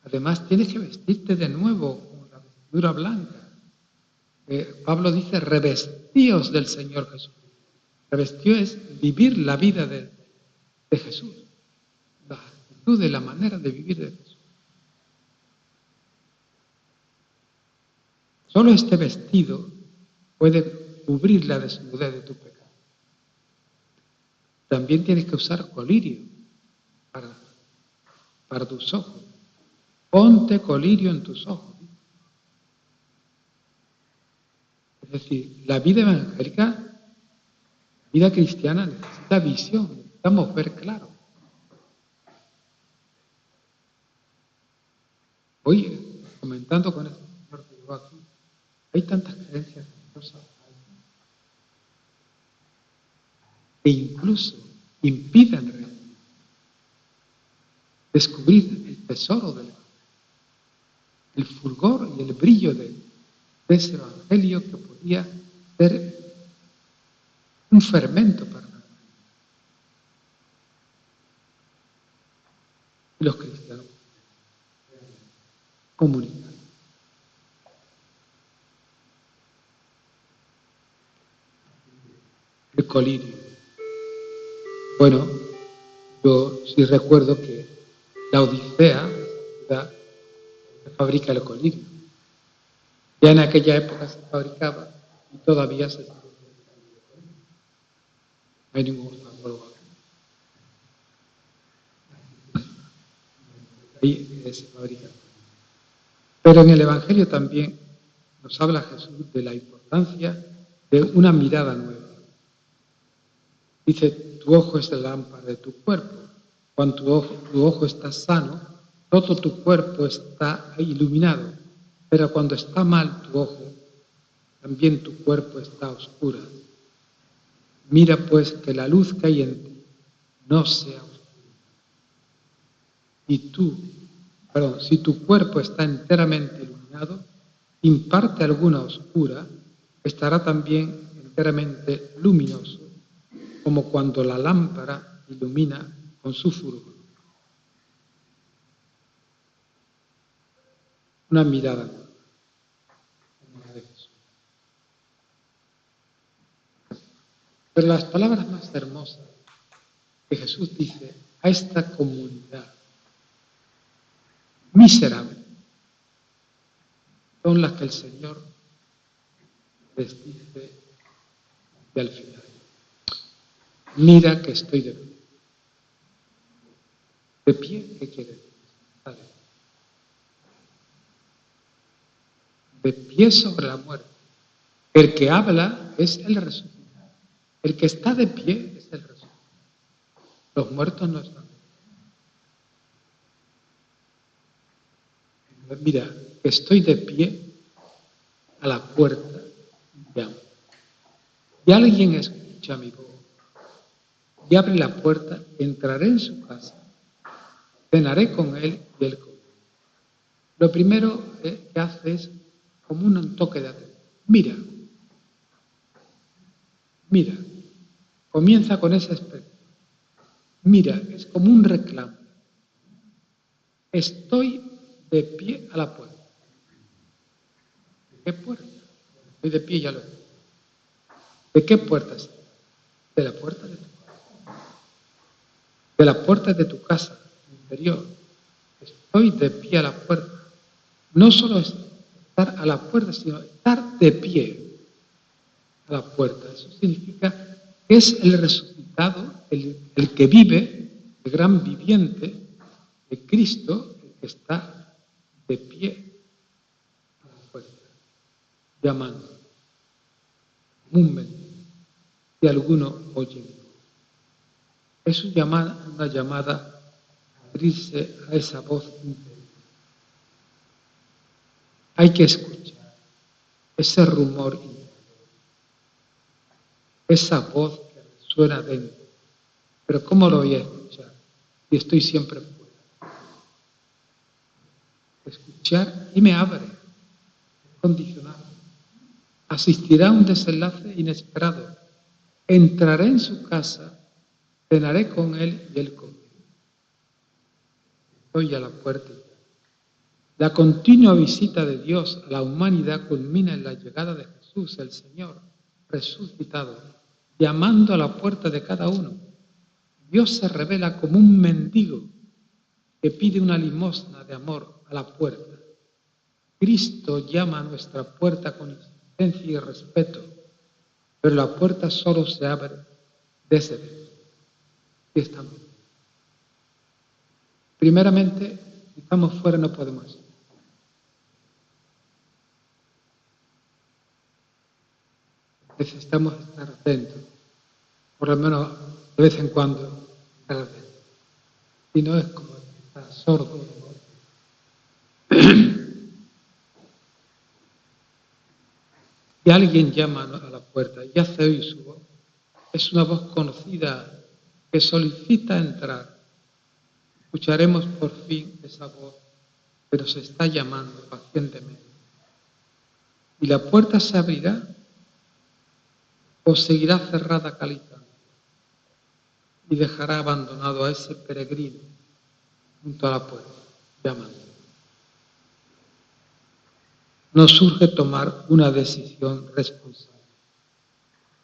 Además, tienes que vestirte de nuevo con la vestidura blanca. Pablo dice, revestíos del Señor Jesús. Revestíos es vivir la vida de Jesús. La actitud de la manera de vivir de Jesús. Solo este vestido puede cubrir la desnudez de tu pecado. También tienes que usar colirio para tus ojos. Ponte colirio en tus ojos. Es decir, la vida evangélica, la vida cristiana necesita visión, necesitamos ver claro. Hoy, comentando con este señor que llegó aquí, hay tantas creencias religiosas que incluso impiden descubrir el tesoro del Evangelio, el fulgor y el brillo de ese Evangelio que podía ser un fermento para la vida. Y los cristianos comunican. El colirio. Bueno, yo sí recuerdo que la Odisea, la se fabrica el colirio. Ya en aquella época se fabricaba y todavía se fabrica. No hay ningún oftalmólogo aquí. Ahí se fabrica. Pero en el Evangelio también nos habla Jesús de la importancia de una mirada nueva. Dice, tu ojo es la lámpara de tu cuerpo. Cuando tu ojo está sano, todo tu cuerpo está iluminado. Pero cuando está mal tu ojo, también tu cuerpo está oscuro. Mira pues que la luz que hay en ti no sea oscura. Si tu cuerpo está enteramente iluminado, sin parte alguna oscura, estará también enteramente luminoso, como cuando la lámpara ilumina con su fulgor. Una mirada como la de Jesús. Pero las palabras más hermosas que Jesús dice a esta comunidad miserable son las que el Señor les dice al final. Mira que estoy de pie. ¿De pie qué quiere decir? De pie sobre la muerte. El que habla es el resucitado. El que está de pie es el resucitado. Los muertos no están. Mira, estoy de pie a la puerta y llamo. Y alguien escucha mi voz y abre la puerta, entraré en su casa, cenaré con él y él conmigo. Lo primero que hace es como un toque de atención. Mira, comienza con esa expresión. Mira, es como un reclamo. Estoy de pie a la puerta. ¿De qué puerta? Estoy de pie, ya lo digo. ¿De qué puerta es? De la puerta de tu casa. De la puerta de tu casa interior. Estoy de pie a la puerta. No solo estar a la puerta, sino estar de pie a la puerta. Eso significa que es el resucitado, el que vive, el gran viviente de Cristo, el que está de pie a la puerta, llamando. Comúnmente, si alguno oye, es una llamada a abrirse a esa voz interior. Hay que escuchar ese rumor interior. esa voz que resuena dentro. Pero ¿cómo lo voy a escuchar? Y estoy siempre fuera. Escuchar y me abre, es condicionado. Asistirá a un desenlace inesperado. Entraré en su casa, cenaré con él y él conmigo. Estoy a la puerta. La continua visita de Dios a la humanidad culmina en la llegada de Jesús, el Señor, resucitado, llamando a la puerta de cada uno. Dios se revela como un mendigo que pide una limosna de amor a la puerta. Cristo llama a nuestra puerta con insistencia y respeto, pero la puerta solo se abre desde dentro. Aquí estamos. Primeramente, si estamos fuera no podemos. Necesitamos estar atentos, por lo menos de vez en cuando estar atentos. Si no es como estar sordo. Si alguien llama a la puerta y hace oír su voz, es una voz conocida que solicita entrar. Escucharemos por fin esa voz, pero se está llamando pacientemente. ¿Y la puerta se abrirá o seguirá cerrada calita y dejará abandonado a ese peregrino junto a la puerta, llamando? Nos urge tomar una decisión responsable.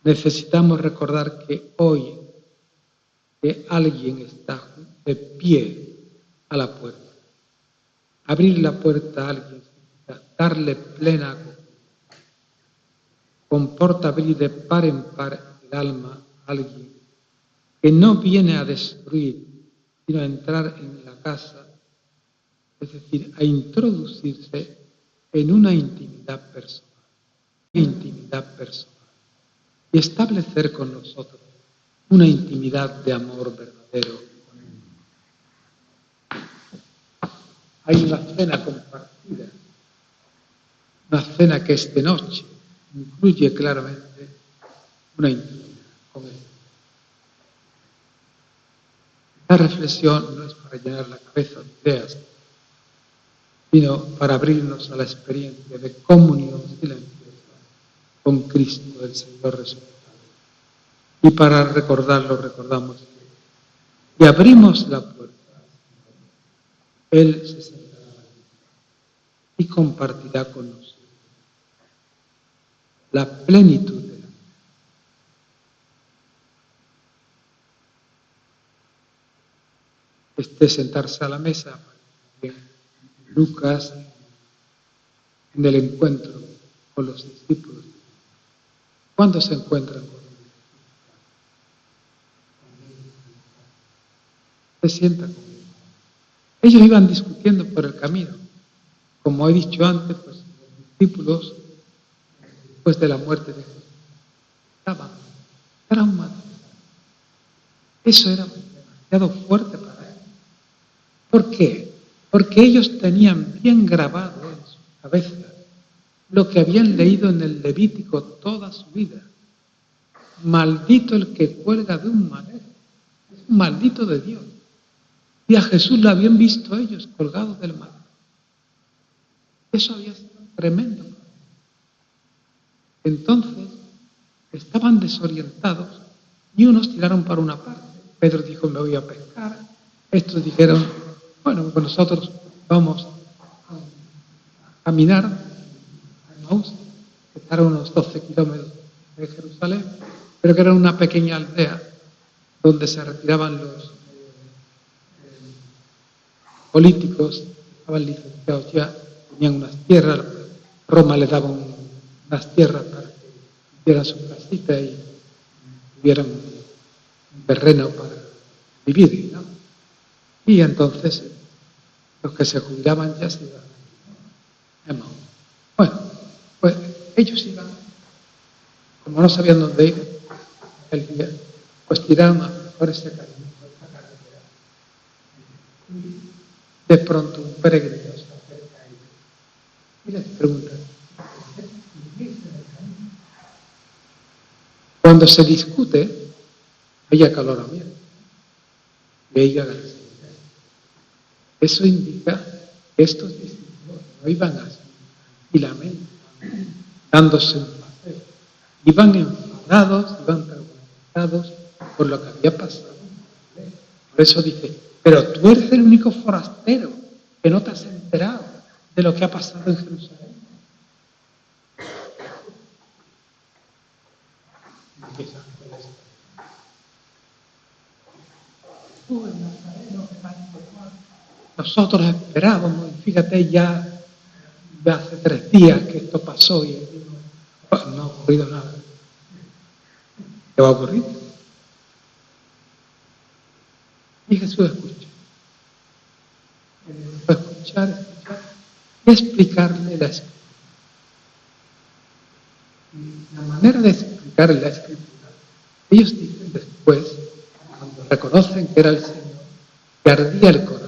Necesitamos recordar que hoy que alguien está de pie a la puerta. Abrir la puerta a alguien significa darle plena acogida. Comporta abrir de par en par el alma a alguien que no viene a destruir, sino a entrar en la casa, es decir, a introducirse en una intimidad personal. Y establecer con nosotros una intimidad de amor verdadero. Hay una cena compartida, una cena que es de noche, incluye claramente una intimidad con él. La reflexión no es para llenar la cabeza de ideas, sino para abrirnos a la experiencia de comunión silenciosa con Cristo, el Señor resucitado. Y para recordarlo, recordamos que abrimos la puerta. Él se sentará y compartirá con nosotros la plenitud de la vida. Este sentarse a la mesa, Lucas, en el encuentro con los discípulos. ¿Cuándo se encuentran con ellos? Se sientan con ellos. Ellos iban discutiendo por el camino. Como he dicho antes, pues los discípulos, después de la muerte de Jesús, estaban traumatizados. Eso era demasiado fuerte para ellos. ¿Por qué? Porque ellos tenían bien grabado en su cabeza lo que habían leído en el Levítico toda su vida. Maldito el que cuelga de un madero. Es un maldito de Dios. Y a Jesús lo habían visto ellos colgado del madero. Eso había sido tremendo. Entonces, estaban desorientados y unos tiraron para una parte. Pedro dijo, me voy a pescar. Estos dijeron, bueno, pues nosotros vamos a caminar a Emmaús, que está a unos 12 kilómetros de Jerusalén, pero que era una pequeña aldea donde se retiraban los políticos, estaban licenciados ya, tenían unas tierras, Roma les daba unas tierras para que hicieran su casita y tuvieran un terreno para vivir, ¿no? Y entonces los que se jubilaban ya se iban a Emmaús. Bueno, pues ellos iban, como no sabían dónde ir aquel día, pues tiraron por ese camino, por esa carretera. De pronto un peregrino se acerca a ellos y les pregunta, Cuando se discute, hay acaloramiento y hay agresividad. Eso indica que estos discípulos no iban así tranquilamente, dándose un paseo. Iban enfadados, iban preocupados por lo que había pasado. Por eso dice, pero tú eres el único forastero que no te has enterado de lo que ha pasado en Jerusalén. Nosotros esperábamos, y fíjate, ya hace 3 días que esto pasó y no ha ocurrido nada. ¿Qué va a ocurrir? Y Jesús escucha. Va a escuchar y explicarle la Escritura. La manera de explicar la Escritura, ellos dicen después, cuando reconocen que era el Señor, que ardía el corazón.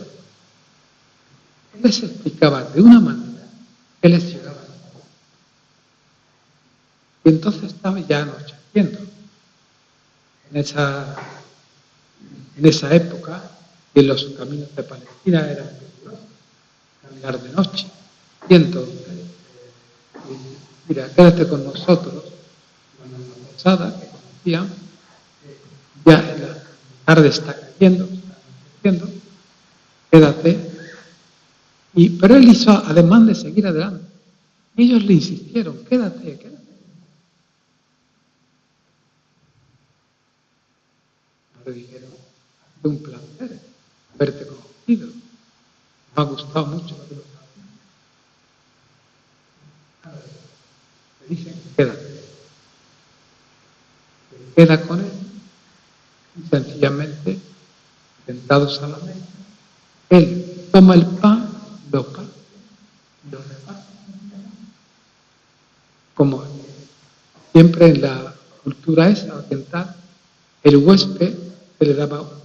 Él les explicaba de una manera que les llegaba. Y entonces estaba ya anocheciendo. En esa época, que los caminos de Palestina eran peligrosos, caminar de noche. Y entonces, mira, quédate con nosotros, en la posada que conocían, ya la tarde está cayendo, quédate. Pero él hizo ademán de seguir adelante. Ellos le insistieron, quédate. Le dijeron, es un placer haberte conocido. Me ha gustado mucho lo que nos has dicho. Le dicen, quédate. Queda con él y sencillamente, sentados a la mesa, él toma el pan, lo parte, lo reparte. Como siempre en la cultura esa oriental, el huésped se le daba un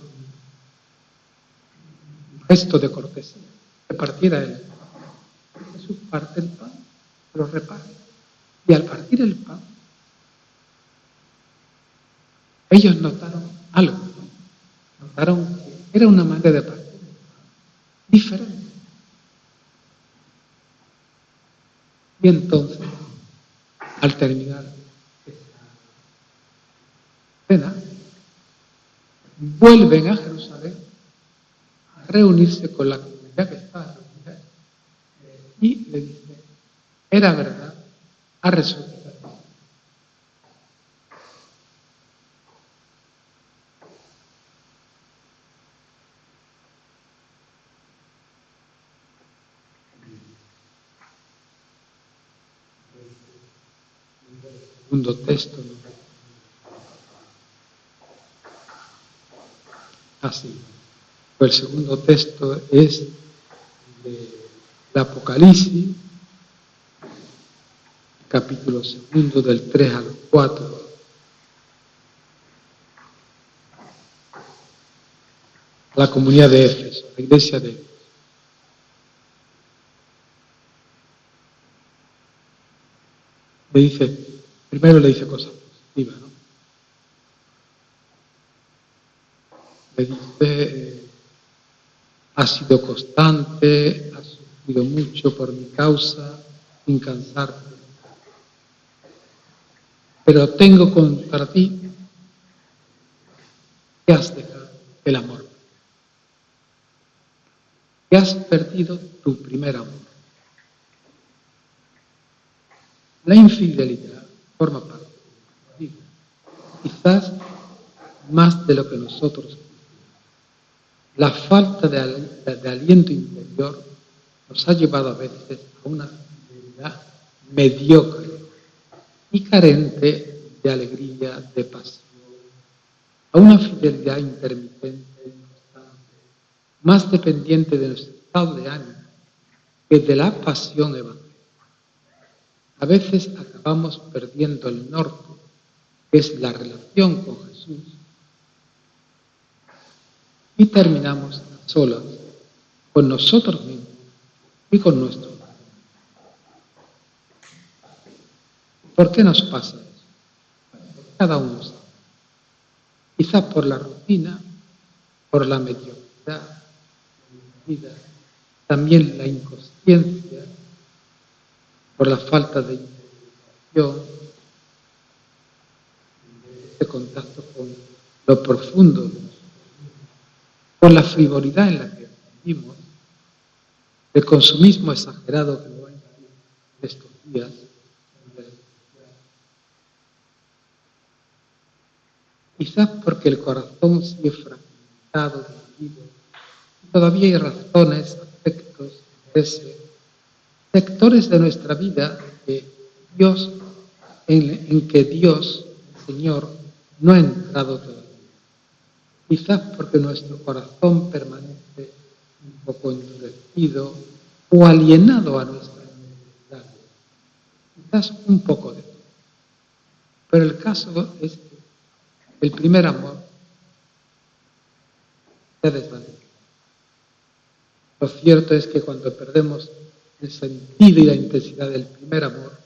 gesto de cortesía, que partiera él. Jesús parte el pan, lo reparte. Y al partir el pan, ellos notaron algo, ¿no? Notaron que era una manera de partir diferente. Y entonces, al terminar esta cena, vuelven a Jerusalén a reunirse con la comunidad que estaba reunida y le dicen, era verdad, ha resucitado. Segundo texto, ¿no? Así. Pues el segundo texto es del Apocalipsis, capítulo 2, del 3 al 4. La comunidad de Éfeso, la iglesia de Éfeso. Primero le dice cosas positivas, ¿no? Le dice, has sido constante, has sufrido mucho por mi causa, sin cansarte. Pero tengo contra ti que has dejado el amor, que has perdido tu primer amor. La infidelidad forma parte de nuestra vida, quizás más de lo que nosotros. La falta de aliento interior nos ha llevado a veces a una fidelidad mediocre y carente de alegría, de pasión, a una fidelidad intermitente y constante, más dependiente de nuestro estado de ánimo que de la pasión evangélica. A veces acabamos perdiendo el norte, que es la relación con Jesús, y terminamos a solas con nosotros mismos y con nuestro Padre. ¿Por qué nos pasa eso? cada uno sabe. Quizás por la rutina, por la mediocridad, también la inconsciencia, por la falta de información, de contacto con lo profundo de nosotros, por la frivolidad en la que vivimos, el consumismo exagerado que nos va a invadir estos días. Quizás porque el corazón sigue fragmentado, dividido. Todavía hay razones, aspectos, intereses, sectores de nuestra vida en que Dios, el Señor, no ha entrado todavía. Quizás porque nuestro corazón permanece un poco endurecido o alienado a nuestras necesidades. Quizás un poco de todo. Pero el caso es que el primer amor se ha desvanecido. Lo cierto es que cuando perdemos el sentido y la intensidad del primer amor,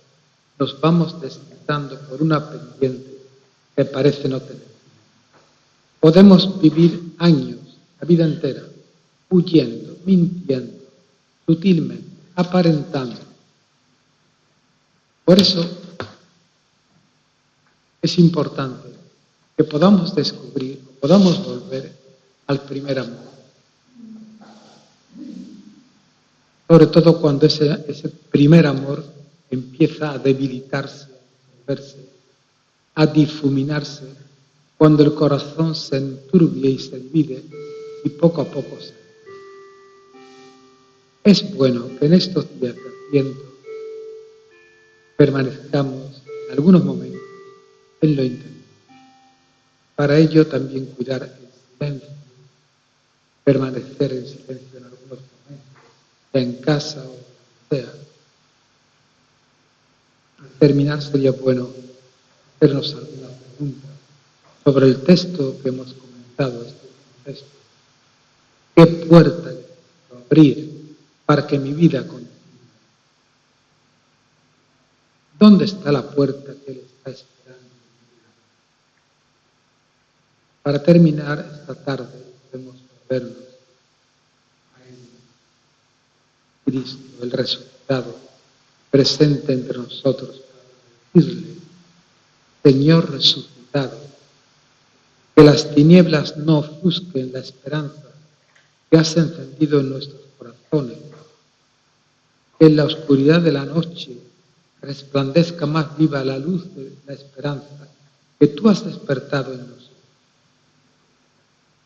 nos vamos deslizando por una pendiente que parece no tener. Podemos vivir años, la vida entera, huyendo, mintiendo, sutilmente, aparentando. Por eso es importante que podamos descubrir, podamos volver al primer amor. Sobre todo cuando ese primer amor empieza a debilitarse, a verse, a difuminarse, cuando el corazón se enturbie y se divide y poco a poco se. Es bueno que en estos días de Adviento permanezcamos en algunos momentos en lo interior. Para ello también cuidar el silencio, permanecer en silencio en algunos momentos, sea en casa o sea. Al terminar sería bueno hacernos alguna pregunta sobre el texto que hemos comentado, este texto. ¿Qué puerta necesito abrir para que mi vida continúe? ¿Dónde está la puerta que Él está esperando? Para terminar esta tarde podemos volvernos a Cristo, el resucitado, presente entre nosotros, para decirle: Señor resucitado, que las tinieblas no ofusquen la esperanza que has encendido en nuestros corazones, que en la oscuridad de la noche resplandezca más viva la luz de la esperanza que tú has despertado en nosotros.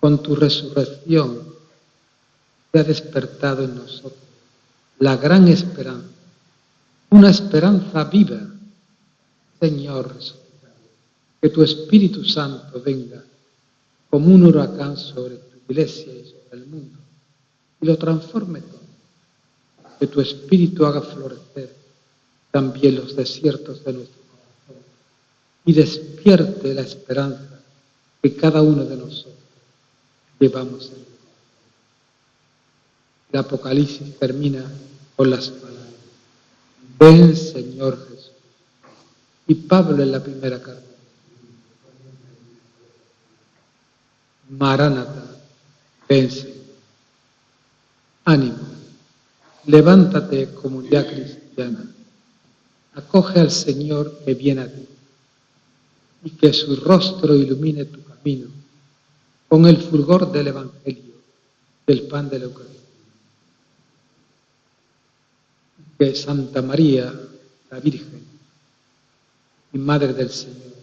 Con tu resurrección se ha despertado en nosotros la gran esperanza, una esperanza viva. Señor resucitado, que tu Espíritu Santo venga como un huracán sobre tu iglesia y sobre el mundo y lo transforme todo. Que tu Espíritu haga florecer también los desiertos de nuestro corazón y despierte la esperanza que cada uno de nosotros llevamos en el corazón. El Apocalipsis termina con las palabras: ven, Señor Jesús. Y Pablo en la primera carta: Maránata, ven, Señor. Ánimo, levántate, comunidad cristiana, acoge al Señor que viene a ti y que su rostro ilumine tu camino con el fulgor del Evangelio, del pan de la Eucaristía. Que Santa María, la Virgen y Madre del Señor,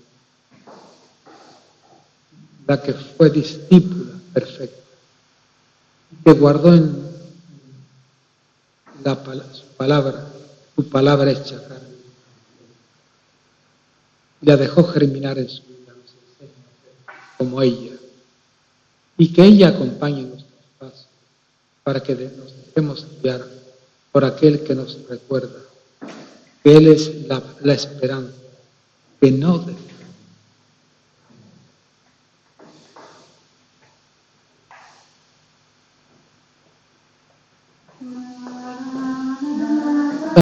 la que fue discípula perfecta, que guardó en su palabra hecha carne, y la dejó germinar en su vida, como ella, y que ella acompañe nuestros pasos para que nos dejemos guiar por aquel que nos recuerda que Él es la esperanza que no